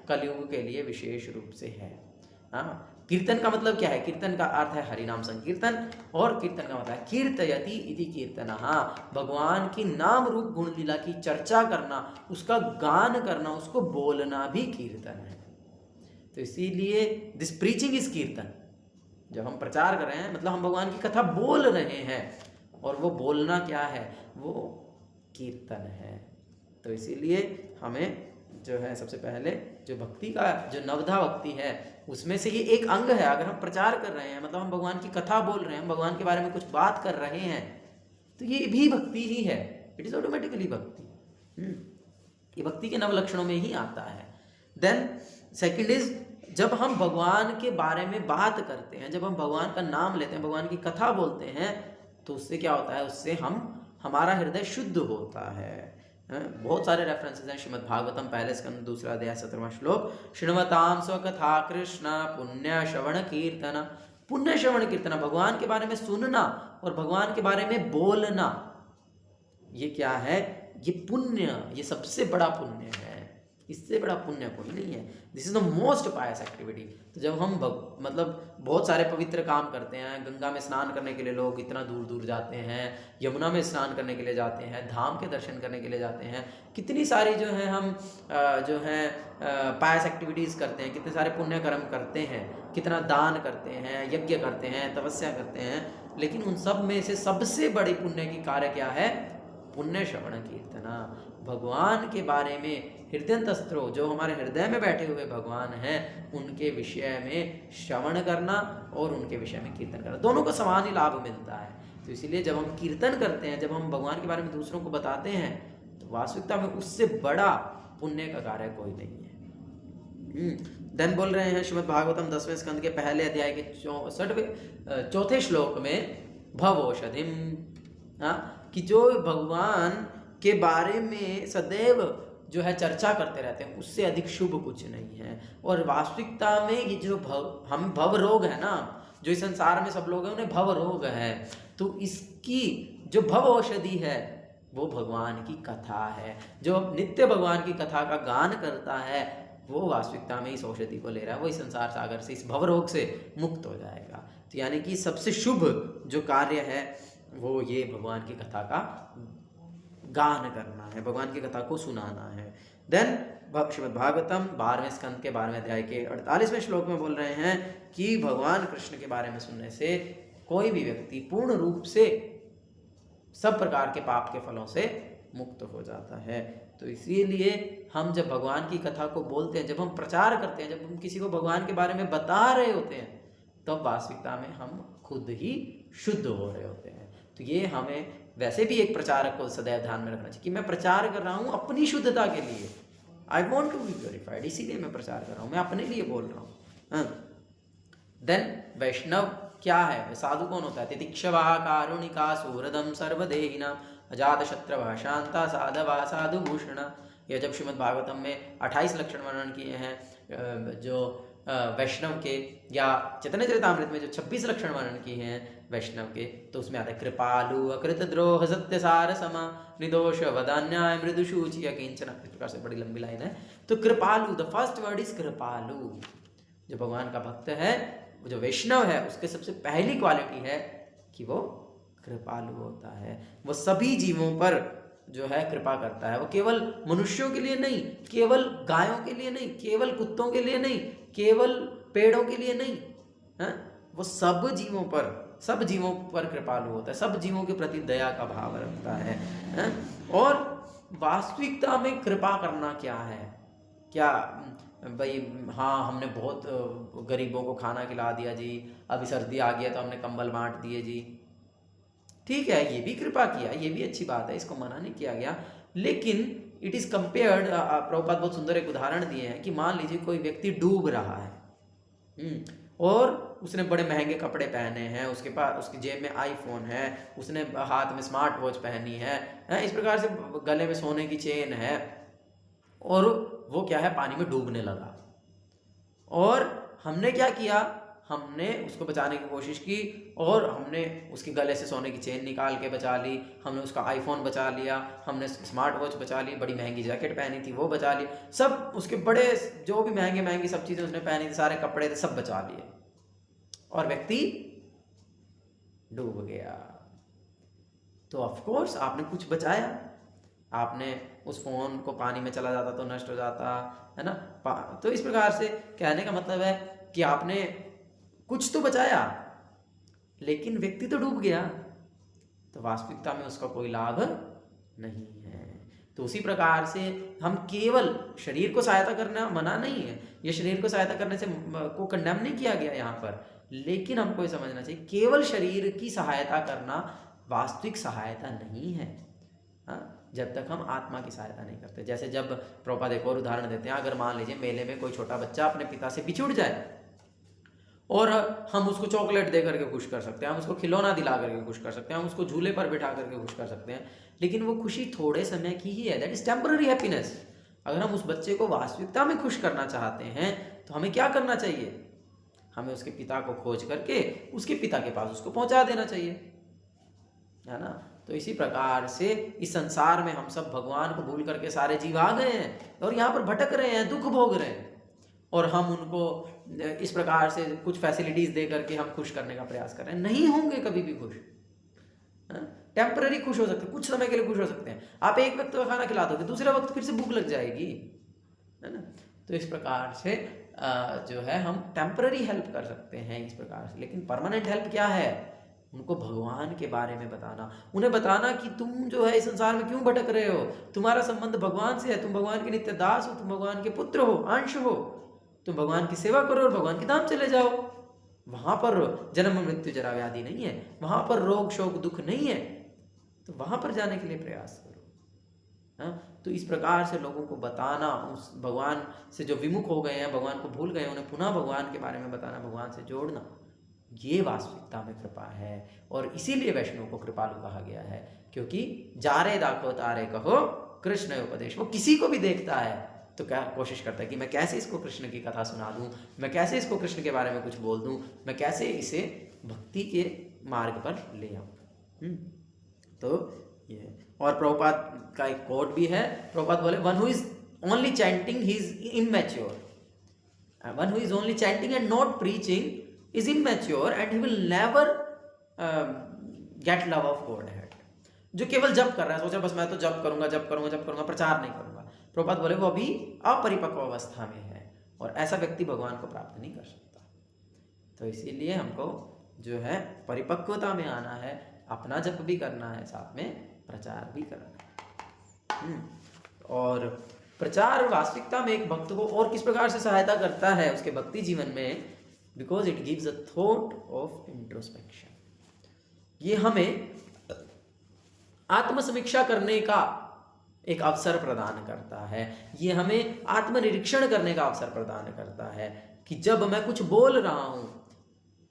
कलयुग के लिए विशेष रूप से है। कीर्तन का मतलब क्या है? कीर्तन का अर्थ है हरिनाम संकीर्तन, और कीर्तन का मतलब है कीर्तयति इति कीर्तनः, भगवान की नाम रूप गुण लीला की चर्चा करना, उसका गान करना, उसको बोलना भी कीर्तन है। तो इसीलिए दिस प्रीचिंग इज कीर्तन। जब हम प्रचार कर रहे हैं मतलब हम भगवान की कथा बोल रहे हैं, और वो बोलना क्या है? वो कीर्तन है। तो इसीलिए हमें जो है सबसे पहले जो भक्ति का जो नवधा भक्ति है उसमें से ये एक अंग है। अगर हम प्रचार कर रहे हैं मतलब हम भगवान की कथा बोल रहे हैं, हम भगवान के बारे में कुछ बात कर रहे हैं, तो ये भी भक्ति ही है। इट इज ऑटोमेटिकली भक्ति। ये भक्ति के नव लक्षणों में ही आता है। देन सेकंड इज, जब हम भगवान के बारे में बात करते हैं, जब हम भगवान का नाम लेते हैं, भगवान की कथा बोलते हैं, तो उससे क्या होता है? उससे हमारा हृदय शुद्ध होता है। बहुत सारे रेफरेंसेस हैं। श्रीमद् भागवतम 1 स्कंद 2 अध्याय 17वां श्लोक, श्रृण्वतां स्वकथा कृष्ण पुण्य श्रवण कीर्तन। पुण्य श्रवण कीर्तन, भगवान के बारे में सुनना और भगवान के बारे में बोलना, ये क्या है? ये पुण्य, ये सबसे बड़ा पुण्य है, इससे बड़ा पुण्य कोई नहीं है। This is the most pious activity. तो जब हम मतलब बहुत सारे पवित्र काम करते हैं, गंगा में स्नान करने के लिए लोग इतना दूर दूर जाते हैं, यमुना में स्नान करने के लिए जाते हैं, धाम के दर्शन करने के लिए जाते हैं, कितनी सारी जो है हम जो है पायस एक्टिविटीज़ करते हैं, कितने सारे पुण्य कर्म करते हैं, कितना दान करते हैं, यज्ञ करते हैं, तपस्या करते हैं, लेकिन उन सब में से सबसे बड़ी पुण्य की कार्य क्या है? पुण्य श्रवण कीर्तना। भगवान के बारे में हृदयंतस्त्रो, जो हमारे हृदय में बैठे हुए भगवान हैं, उनके विषय में श्रवण करना और उनके विषय में कीर्तन करना, दोनों को समान ही लाभ मिलता है। तो इसीलिए जब हम कीर्तन करते हैं, जब हम भगवान के बारे में दूसरों को बताते हैं, तो वास्तविकता में उससे बड़ा पुण्य का कार्य कोई नहीं है। देन बोल रहे हैं श्रीमद् भागवतम 10वें स्कंद के पहले अध्याय के 64वें श्लोक में भवौषधिम, कि जो भगवान के बारे में सदैव जो है चर्चा करते रहते हैं, उससे अधिक शुभ कुछ नहीं है। और वास्तविकता में ये जो हम भव रोग है ना, जो इस संसार में सब लोग हैं उन्हें भव रोग है, तो इसकी जो भव औषधि है वो भगवान की कथा है। जो नित्य भगवान की कथा का गान करता है वो वास्तविकता में इस औषधि को ले रहा है, वो इस संसार सागर से, इस भव रोग से मुक्त हो जाएगा। तो यानी कि सबसे शुभ जो कार्य है वो ये भगवान की कथा का गान करना है, भगवान की कथा को सुनाना है। देन श्रीमद् भागवतम 12वें स्कंद के 12वें अध्याय के 48वें श्लोक में बोल रहे हैं कि भगवान कृष्ण के बारे में सुनने से कोई भी व्यक्ति पूर्ण रूप से सब प्रकार के पाप के फलों से मुक्त हो जाता है। तो इसीलिए हम जब भगवान की कथा को बोलते हैं, जब हम प्रचार करते हैं, जब हम किसी को भगवान के बारे में बता रहे होते हैं, तब वास्तविकता में हम खुद ही शुद्ध हो रहे होते हैं। तो ये हमें वैसे भी एक प्रचारक को सदैव ध्यान में रखना चाहिए कि मैं प्रचार कर रहा हूँ अपनी शुद्धता के लिए, I want to be purified, इसीलिए मैं प्रचार कर रहा हूँ, मैं अपने लिए बोल रहा हूँ। देन वैष्णव क्या है? साधु कौन होता है? तितिक्षवा कारुणिका सूरदम सर्वदेहिनाम अजात शत्रवा शांता साधवा साधु भूषणा। यह जब श्रीमद् भागवतम में 28 लक्षण वर्णन किए हैं जो वैष्णव के, या चैतन्य चरितामृत में जो 26 लक्षण वर्णन किए हैं वैष्णव के, तो उसमें आता है कृपालु अकृत द्रोह सत्य सार समा निर्दोष वदान्याय मृदु शुचि अकिंचन। इस प्रकार से बड़ी लंबी लाइन है। तो कृपालु, द फर्स्ट वर्ड इज कृपालु। जो भगवान का भक्त है, जो वैष्णव है, उसके सबसे पहली क्वालिटी है कि वो कृपालु होता है। वो सभी जीवों पर जो है कृपा करता है। वो केवल मनुष्यों के लिए नहीं, केवल गायों के लिए नहीं, केवल कुत्तों के लिए नहीं, केवल पेड़ों के लिए नहीं, है? वो सब जीवों पर कृपालु होता है, सब जीवों के प्रति दया का भाव रखता है? और वास्तविकता में कृपा करना क्या है? क्या भाई हाँ हमने बहुत गरीबों को खाना खिला दिया जी, अभी सर्दी आ गया तो हमने कंबल बांट दिए जी, ठीक है, ये भी कृपा किया, ये भी अच्छी बात है, इसको मना नहीं किया गया। लेकिन इट इज़ कंपेयर्ड, प्रभुपाद बहुत सुंदर एक उदाहरण दिए हैं कि मान लीजिए कोई व्यक्ति डूब रहा है और उसने बड़े महंगे कपड़े पहने हैं, उसके पास, उसकी जेब में आईफोन है, उसने हाथ में स्मार्ट वॉच पहनी है, इस प्रकार से गले में सोने की चेन है, और वो क्या है, पानी में डूबने लगा। और हमने क्या किया, हमने उसको बचाने की कोशिश की और हमने उसके गले से सोने की चेन निकाल के बचा ली, हमने उसका आईफोन बचा लिया, हमने स्मार्ट वॉच बचा ली, बड़ी महंगी जैकेट पहनी थी वो बचा ली, सब उसके बड़े जो भी महंगी सब चीज़ें उसने पहनी थी, सारे कपड़े थे, सब बचा लिए, और व्यक्ति डूब गया। तो ऑफ कोर्स आपने कुछ बचाया, आपने उस फोन को पानी में चला जाता तो नष्ट हो जाता है ना। तो इस प्रकार से कहने का मतलब है कि आपने कुछ तो बचाया, लेकिन व्यक्ति तो डूब गया, तो वास्तविकता में उसका कोई लाभ नहीं है। तो उसी प्रकार से हम केवल शरीर को सहायता करना मना नहीं है, ये शरीर को सहायता करने से को कंडेम नहीं किया गया यहाँ पर, लेकिन हमको ये समझना चाहिए केवल शरीर की सहायता करना वास्तविक सहायता नहीं है, जब तक हम आत्मा की सहायता नहीं करते। जैसे जब प्रभुपाद एक और उदाहरण देते हैं, अगर मान लीजिए मेले में कोई छोटा बच्चा अपने पिता से बिछुड़ जाए और हम उसको चॉकलेट दे करके खुश कर सकते हैं, हम उसको खिलौना दिला करके खुश कर सकते हैं, हम उसको झूले पर बिठा करके खुश कर सकते हैं, लेकिन वो खुशी थोड़े समय की ही है, दैट इज टेम्पररी हैप्पीनेस। अगर हम उस बच्चे को वास्तविकता में खुश करना चाहते हैं तो हमें क्या करना चाहिए, हमें उसके पिता को खोज करके उसके पिता के पास उसको पहुंचा देना चाहिए, है ना। तो इसी प्रकार से इस संसार में हम सब भगवान को भूल करके सारे जीव आ गए हैं और यहाँ पर भटक रहे हैं, दुख भोग रहे हैं, और हम उनको इस प्रकार से कुछ फैसिलिटीज दे करके हम खुश करने का प्रयास कर रहे हैं। नहीं होंगे कभी भी खुश, टेम्पररी खुश हो सकते हैं, कुछ समय के लिए खुश हो सकते हैं। आप एक वक्त का खाना खिला दोगे, दूसरे वक्त फिर से भूख लग जाएगी, है ना। तो इस प्रकार से जो है हम टेम्पररी हेल्प कर सकते हैं इस प्रकार से, लेकिन परमानेंट हेल्प क्या है? उनको भगवान के बारे में बताना, उन्हें बताना कि तुम जो है इस संसार में क्यों भटक रहे हो, तुम्हारा संबंध भगवान से है, तुम भगवान के नित्य दास हो, तुम भगवान के पुत्र हो, अंश हो, तुम भगवान की सेवा करो और भगवान के धाम चले जाओ। वहां पर जन्म मृत्यु जरा व्याधि नहीं है, वहां पर रोग शोक दुख नहीं है, तो वहां पर जाने के लिए प्रयास करो। हाँ, तो इस प्रकार से लोगों को बताना, उस भगवान से जो विमुख हो गए हैं, भगवान को भूल गए, उन्हें पुनः भगवान के बारे में बताना, भगवान से जोड़ना, ये वास्तविकता में कृपा है। और इसीलिए वैष्णव को कृपालु कहा गया है, क्योंकि जारे दाखो तारे कहो कृष्ण उपदेश। वो किसी को भी देखता है तो क्या कोशिश करता है कि मैं कैसे इसको कृष्ण की कथा सुना दूं, मैं कैसे इसको कृष्ण के बारे में कुछ बोल दूं, मैं कैसे इसे भक्ति के मार्ग पर ले आऊं। तो ये, और प्रभुपाद का एक कोट भी है, प्रभुपाद बोले one who is only chanting he is immature, one who is only chanting and not preaching is immature and he will never get love of God head. जो केवल जप कर रहा है, सोचा बस मैं तो जप करूंगा जप करूंगा जप करूंगा, प्रचार नहीं करूंगा, प्रभुपाद बोले वो अभी अपरिपक्व अवस्था में है और ऐसा व्यक्ति भगवान को प्राप्त नहीं कर सकता। तो इसीलिए हमको जो है परिपक्वता में आना है, अपना जप भी करना है, साथ में प्रचार भी करना है। और प्रचार वास्तविकता में एक भक्त को और किस प्रकार से सहायता करता है उसके भक्ति जीवन में? Because it gives a thought of introspection. ये हमें आत्मसमीक्षा करने का एक अवसर प्रदान करता है, ये हमें आत्मनिरीक्षण करने का अवसर प्रदान करता है कि जब मैं कुछ बोल रहा हूं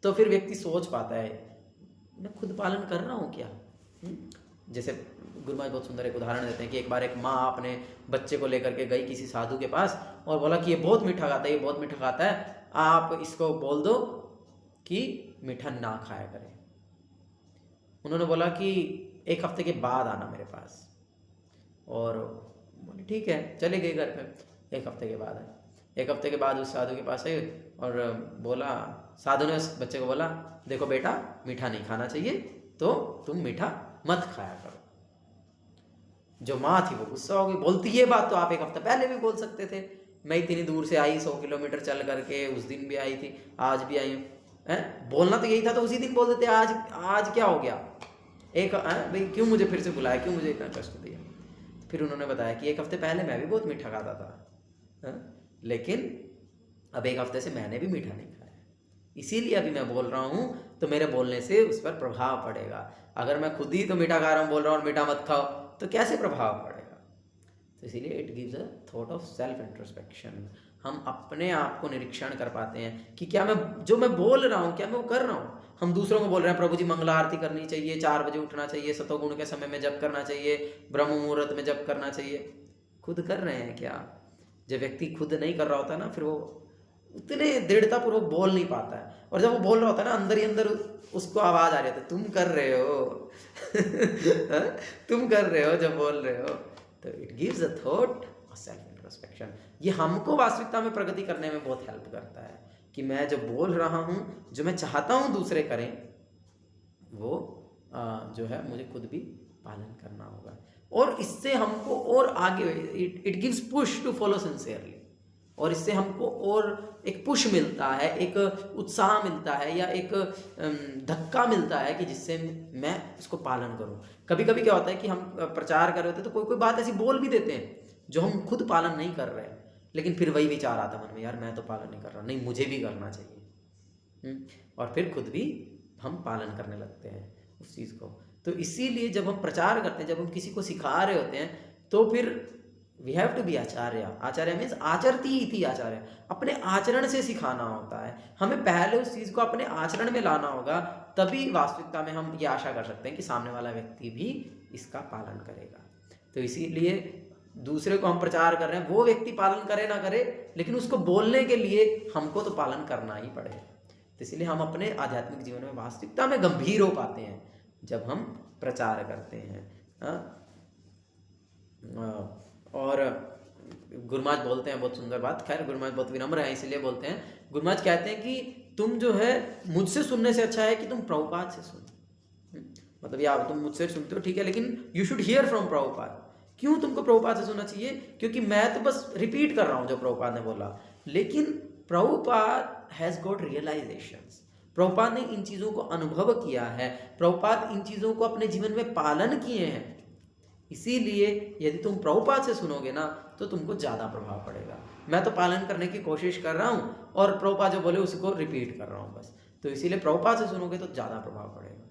तो फिर व्यक्ति सोच पाता है मैं खुद पालन कर रहा हूं क्या। जैसे गुरु महाराज बहुत सुंदर एक उदाहरण देते हैं कि एक बार एक माँ अपने बच्चे को लेकर के गई किसी साधु के पास और बोला कि ये बहुत मीठा खाता है, ये बहुत मीठा खाता है, आप इसको बोल दो कि मीठा ना खाया करे। उन्होंने बोला कि एक हफ्ते के बाद आना मेरे पास, और बोले ठीक है, चले गए घर पे। एक हफ्ते के बाद आए, एक हफ्ते के बाद उस साधु के पास आए और बोला, साधु ने उस बच्चे को बोला देखो बेटा मीठा नहीं खाना चाहिए, तो तुम मीठा मत खाया करो। जो माँ थी वो गुस्सा हो गई, बोलती ये बात तो आप एक हफ्ता पहले भी बोल सकते थे, मैं इतनी दूर से आई 100 किलोमीटर चल करके, उस दिन भी आई थी, आज भी आई हूँ, बोलना तो यही था तो उसी दिन बोल देते, आज क्या हो गया, एक भाई क्यों मुझे फिर से बुलाया, क्यों मुझे इतना कष्ट दिया। फिर उन्होंने बताया कि एक हफ्ते पहले मैं भी बहुत मीठा खाता था, लेकिन अब एक हफ्ते से मैंने भी मीठा नहीं खाया, इसीलिए अभी मैं बोल रहा हूँ, तो मेरे बोलने से उस पर प्रभाव पड़ेगा। अगर मैं खुद ही तो मीठा खा रहा हूँ, बोल रहा हूँ और मीठा मत खाओ, तो कैसे प्रभाव पड़ेगा। तो इसीलिए it gives a thought of self introspection. हम अपने आप को निरीक्षण कर पाते हैं कि क्या मैं जो मैं बोल रहा हूँ क्या मैं वो कर रहा हूँ। हम दूसरों को बोल रहे हैं प्रभु जी मंगला आरती करनी चाहिए, 4 बजे उठना चाहिए, सतोगुण के समय में जप करना चाहिए, ब्रह्म मुहूर्त में जप करना चाहिए, खुद कर रहे हैं क्या? जब व्यक्ति खुद नहीं कर रहा होता ना, फिर वो उतने दृढ़तापूर्वक बोल नहीं पाता है, और जब वो बोल रहा होता है ना, अंदर ही अंदर उसको आवाज आ रही है तुम कर रहे हो तुम कर रहे हो जब बोल रहे हो। तो it gives a thought of self introspection. ये हमको वास्तविकता में प्रगति करने में बहुत हेल्प करता है कि मैं जो बोल रहा हूँ, जो मैं चाहता हूँ दूसरे करें, वो जो है मुझे खुद भी पालन करना होगा। और इससे हमको और आगे it gives push to follow sincerely, और इससे हमको और एक पुश मिलता है, एक उत्साह मिलता है, या एक धक्का मिलता है कि जिससे मैं उसको पालन करूं। कभी कभी क्या होता है कि हम प्रचार कर रहे होते हैं तो कोई कोई बात ऐसी बोल भी देते हैं जो हम खुद पालन नहीं कर रहे, लेकिन फिर वही विचार आता मन में, यार मैं तो पालन नहीं कर रहा, नहीं मुझे भी करना चाहिए, और फिर खुद भी हम पालन करने लगते हैं उस चीज़ को। तो इसीलिए जब हम प्रचार करते हैं, जब हम किसी को सिखा रहे होते हैं, तो फिर we have to be acharya. Acharya means आचरती इति आचार्य, अपने आचरण से सिखाना होता है। हमें पहले उस चीज़ को अपने आचरण में लाना होगा, तभी वास्तविकता में हम ये आशा कर सकते हैं कि सामने वाला व्यक्ति भी इसका पालन करेगा। तो इसीलिए दूसरे को हम प्रचार कर रहे हैं, वो व्यक्ति पालन करे ना करे, लेकिन उसको बोलने के लिए हमको तो पालन करना ही पड़ेगा। तो इसलिए हम अपने आध्यात्मिक जीवन में वास्तविकता में गंभीर हो पाते हैं, जब हम प्रचार करते हैं। और गुरु महाराज बोलते हैं बहुत सुंदर बात, खैर गुरु महाराज बहुत विनम्र हैं इसलिए बोलते हैं। गुरु महाराज कहते हैं कि तुम जो है मुझसे सुनने से अच्छा है कि तुम प्रभुपाद से सुनो। मतलब यार तुम मुझसे सुनते हो ठीक है, लेकिन you should hear from Prabhupada. क्यों तुमको प्रभुपाद से सुनना चाहिए? क्योंकि मैं तो बस रिपीट कर रहा हूँ जो प्रभुपाद ने बोला, लेकिन Prabhupada has got realisations. Prabhupada ने इन चीज़ों को अनुभव किया है, प्रभुपाद इन चीज़ों को अपने जीवन में पालन किए हैं। इसीलिए यदि तुम प्रभुपाद से सुनोगे ना तो तुमको ज़्यादा प्रभाव पड़ेगा। मैं तो पालन करने की कोशिश कर रहा हूँ और प्रभुपाद जो बोले उसको रिपीट कर रहा हूँ बस, तो इसीलिए प्रभुपाद से सुनोगे तो ज़्यादा प्रभाव पड़ेगा।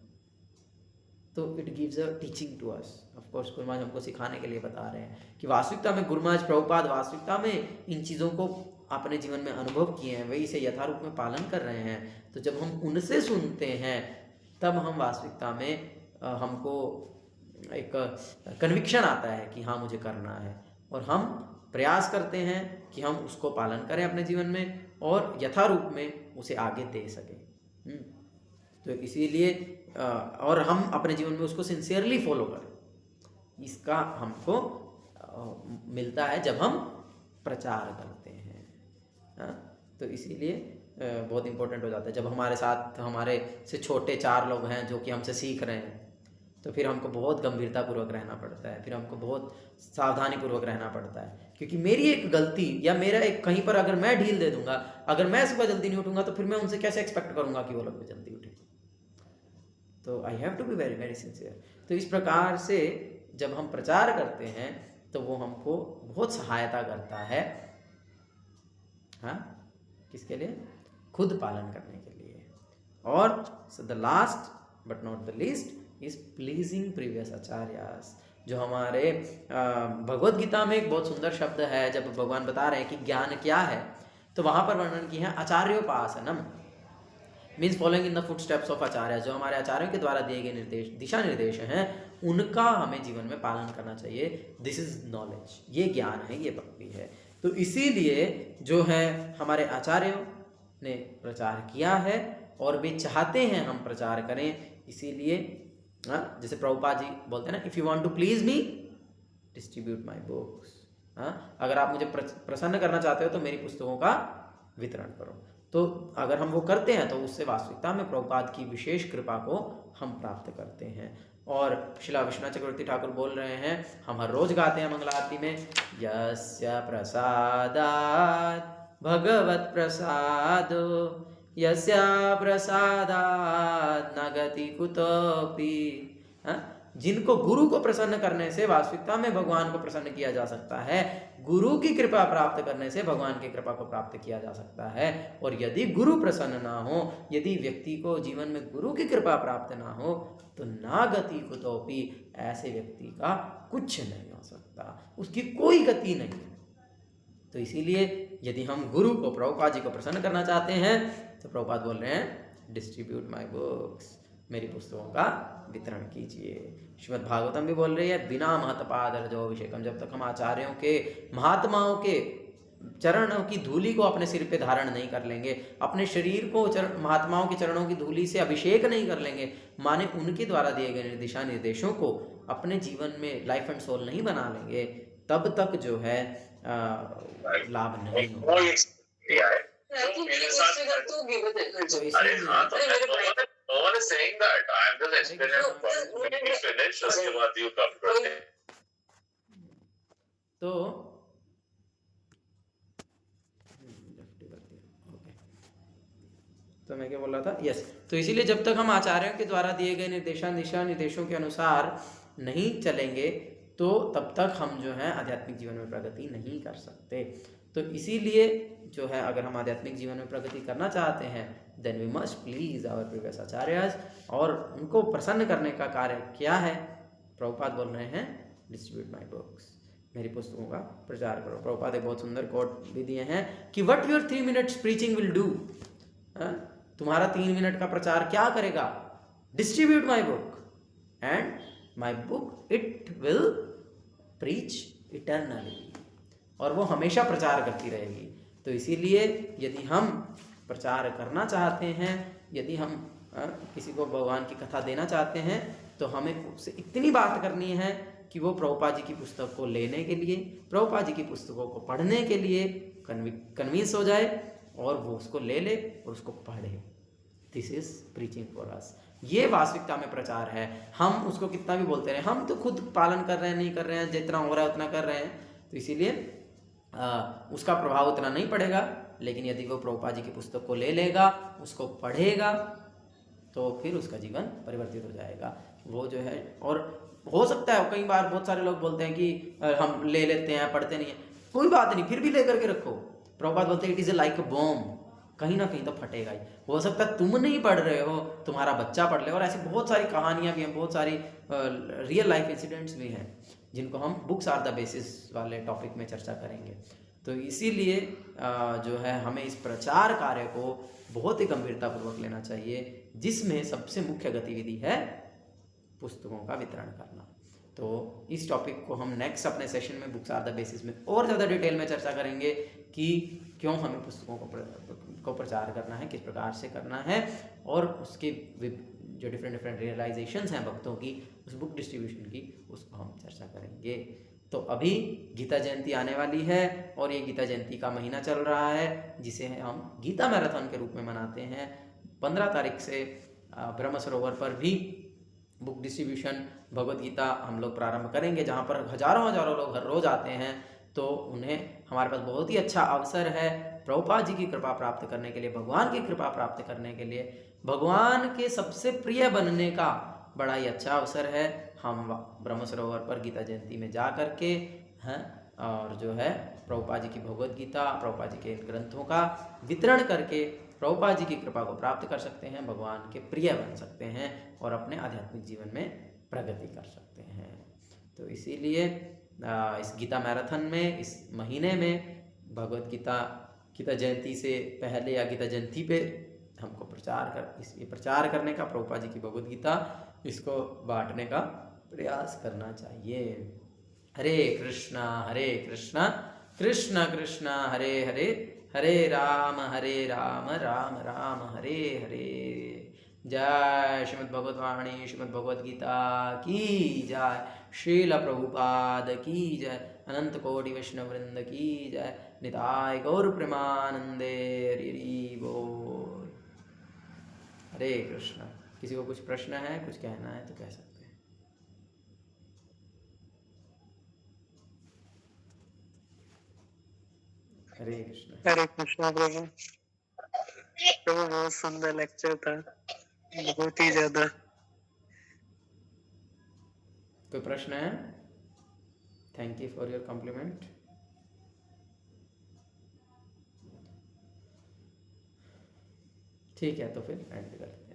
तो it gives a teaching to us. Of course Guru Maharaj हमको सिखाने के लिए बता रहे हैं कि वास्तविकता में गुरु महाराज प्रभुपाद वास्तविकता में इन चीज़ों को अपने जीवन में अनुभव किए हैं, वही इसे यथारूप में पालन कर रहे हैं। तो जब हम उनसे सुनते हैं तब हम वास्तविकता में हमको एक कन्विक्शन आता है कि हाँ मुझे करना है, और हम प्रयास करते हैं कि हम उसको पालन करें अपने जीवन में और यथारूप में उसे आगे दे सकें। तो इसीलिए और हम अपने जीवन में उसको सिंसियरली फॉलो करें, इसका हमको मिलता है जब हम प्रचार करते हैं। तो इसीलिए बहुत इम्पोर्टेंट हो जाता है। जब हमारे साथ हमारे से छोटे 4 लोग हैं जो कि हमसे सीख रहे हैं, तो फिर हमको बहुत गंभीरतापूर्वक रहना पड़ता है, फिर हमको बहुत सावधानीपूर्वक रहना पड़ता है। क्योंकि मेरी एक गलती या मेरा एक कहीं पर अगर मैं ढील दे दूंगा, अगर मैं सुबह जल्दी नहीं उठूंगा, तो फिर मैं उनसे कैसे एक्सपेक्ट करूंगा कि वो लोग भी जल्दी उठें। तो I have to be very very sincere. तो इस प्रकार से जब हम प्रचार करते हैं तो वो हमको बहुत सहायता करता है। हाँ, किसके लिए? खुद पालन करने के लिए। और the last but not the least is pleasing previous acharyas. जो हमारे भगवद गीता में एक बहुत सुंदर शब्द है, जब भगवान बता रहे हैं कि ज्ञान क्या है, तो वहाँ पर वर्णन किया है आचार्योपासनम, means following in the footsteps of acharya. जो हमारे आचार्यों के द्वारा दिए गए निर्देश, दिशा निर्देश हैं, उनका हमें जीवन में पालन करना चाहिए। दिस इज नॉलेज, ये ज्ञान है, ये भक्ति है। तो इसीलिए जो है हमारे आचार्यों ने प्रचार किया है और वे चाहते हैं हम प्रचार करें। इसीलिए जैसे प्रभुपाद जी बोलते हैं ना, if you want to please me distribute my books. अगर आप मुझे प्रसन्न करना चाहते हो तो मेरी पुस्तकों का वितरण करो। तो अगर हम वो करते हैं तो उससे वास्तविकता में प्रभुपाद की विशेष कृपा को हम प्राप्त करते हैं। और श्रीला विश्वनाथ चक्रवर्ती ठाकुर बोल रहे हैं, हम हर रोज गाते हैं मंगल आरती में, यस्य प्रसादात् भगवत प्रसादो यस्य प्रसादात् न गति कुतोपि। जिनको गुरु को प्रसन्न करने से वास्तविकता में भगवान को प्रसन्न किया जा सकता है, गुरु की कृपा प्राप्त करने से भगवान की कृपा को प्राप्त किया जा सकता है। और यदि गुरु प्रसन्न ना हो, यदि व्यक्ति को जीवन में गुरु की कृपा प्राप्त ना हो, तो ना गति कुतोपि, ऐसे व्यक्ति का कुछ नहीं हो सकता, उसकी कोई गति नहीं। तो इसीलिए यदि हम गुरु को, प्रभुपाद जी को प्रसन्न करना चाहते हैं, तो प्रभुपाद बोल रहे हैं डिस्ट्रीब्यूट माय बुक्स, मेरी पुस्तकों का वितरण कीजिए। श्रीमद् भागवतम भी बोल रही है, बिना महतपाद जो अभिषेकम। जब तक हम आचार्यों के, महात्माओं के चरणों की धूली को अपने सिर पे धारण नहीं कर लेंगे, अपने शरीर को महात्माओं के चरणों की धूली से अभिषेक नहीं कर लेंगे, माने उनके द्वारा दिए गए दिशा निर्देशों को अपने जीवन में लाइफ एंड सोल नहीं बना लेंगे, तब तक जो है लाभ नहीं होगा। No one is saying that. I am just explaining. Finish. उसके बाद you come to it. तो मैं क्या बोल रहा था, यस। तो इसीलिए जब तक हम आचार्यों के द्वारा दिए गए दिशा निर्देशों के अनुसार नहीं चलेंगे, तो तब तक हम जो है आध्यात्मिक जीवन में प्रगति नहीं कर सकते। तो इसीलिए जो है अगर हम आध्यात्मिक जीवन में प्रगति करना चाहते हैं, then we must please our previous acharyas. और उनको प्रसन्न करने का कार्य क्या है? प्रभुपाद बोल रहे हैं डिस्ट्रीब्यूट माय बुक्स, मेरी पुस्तकों का प्रचार करो। प्रभुपाद एक बहुत सुंदर कोट भी दिए हैं कि what your 3 minutes preaching will do. तुम्हारा 3 मिनट का प्रचार क्या करेगा? Distribute my book and my book it will preach eternally, और वो हमेशा प्रचार करती रहेगी। तो इसीलिए यदि हम प्रचार करना चाहते हैं, यदि हम किसी को भगवान की कथा देना चाहते हैं, तो हमें उससे इतनी बात करनी है कि वो प्रभुपाद जी की पुस्तक को लेने के लिए, प्रभुपाद जी की पुस्तकों को पढ़ने के लिए कन्विंस हो जाए और वो उसको ले ले और उसको पढ़े। This is preaching for us. ये वास्तविकता में प्रचार है। हम उसको कितना भी बोलते रहे, हम तो खुद पालन कर रहे हैं, नहीं कर रहे हैं, जितना हो रहा है उतना कर रहे हैं, तो इसीलिए उसका प्रभाव उतना नहीं पड़ेगा। लेकिन यदि वो प्रभुपाद जी की पुस्तक को ले लेगा, उसको पढ़ेगा, तो फिर उसका जीवन परिवर्तित हो जाएगा। वो जो है, और हो सकता है कई बार बहुत सारे लोग बोलते हैं कि हम ले लेते हैं, पढ़ते नहीं है, कोई बात नहीं, फिर भी लेकर के रखो। प्रभुपाद बोलते हैं it is a like a bomb, कहीं ना कहीं तो फटेगा ही। हो सकता है तुम नहीं पढ़ रहे हो, तुम्हारा बच्चा पढ़ ले। और ऐसी बहुत सारी कहानियां भी हैं, बहुत सारी रियल लाइफ इंसिडेंट्स भी हैं, जिनको हम बुक्स आर द बेसिस वाले टॉपिक में चर्चा करेंगे। तो इसीलिए जो है हमें इस प्रचार कार्य को बहुत ही गंभीरतापूर्वक लेना चाहिए, जिसमें सबसे मुख्य गतिविधि है पुस्तकों का वितरण करना। तो इस टॉपिक को हम नेक्स्ट अपने सेशन में बुक्स आर द बेसिस में और ज़्यादा डिटेल में चर्चा करेंगे कि क्यों हमें पुस्तकों को प्रचार करना है, किस प्रकार से करना है, और उसके जो डिफरेंट रियलाइजेशंस हैं भक्तों की उस बुक डिस्ट्रीब्यूशन की, उसको हम चर्चा करेंगे। तो अभी गीता जयंती आने वाली है और ये गीता जयंती का महीना चल रहा है, जिसे हम गीता मैराथन के रूप में मनाते हैं। 15 तारीख से ब्रह्म सरोवर पर भी बुक डिस्ट्रीब्यूशन भगवत गीता हम लोग प्रारंभ करेंगे, जहाँ पर हजारों लोग हर रोज आते हैं। तो उन्हें हमारे पास बहुत ही अच्छा अवसर है प्रभुपाद जी की कृपा प्राप्त करने के लिए, भगवान की कृपा प्राप्त करने के लिए, भगवान के सबसे प्रिय बनने का बड़ा ही अच्छा अवसर है। हम ब्रह्म सरोवर पर गीता जयंती में जा करके हैं और जो है प्रभुपाद जी की भगवत गीता, प्रभुपाद जी के ग्रंथों का वितरण करके प्रभुपाद जी की कृपा को प्राप्त कर सकते हैं, भगवान के प्रिय बन सकते हैं और अपने आध्यात्मिक जीवन में प्रगति कर सकते हैं। तो इसीलिए इस गीता मैराथन में, इस महीने में भगवत गीता जयंती से पहले या गीता जयंती पे हमको प्रचार करने का, प्रभुपाद जी की भगवत गीता इसको बांटने का प्रयास करना चाहिए। हरे कृष्णा कृष्ण कृष्ण हरे हरे, हरे राम राम राम हरे हरे। जय श्रीमद् भगवत वाणी, श्रीमद् भगवत गीता की जय, श्रील प्रभुपाद की जय, अनंत कोटि वैष्णव वृंद की जय, निताय गौर प्रेमानंदे, हरि बोल। हरे कृष्णा। किसी को कुछ प्रश्न है, कुछ कहना है तो कह सकते हैं। हरे कृष्णा। हरे कृष्णा प्रभु। प्रभु बहुत सुंदर लेक्चर था, बहुत ही ज्यादा। कोई प्रश्न है? Thank you for your compliment. ठीक है, तो फिर एंड करते हैं।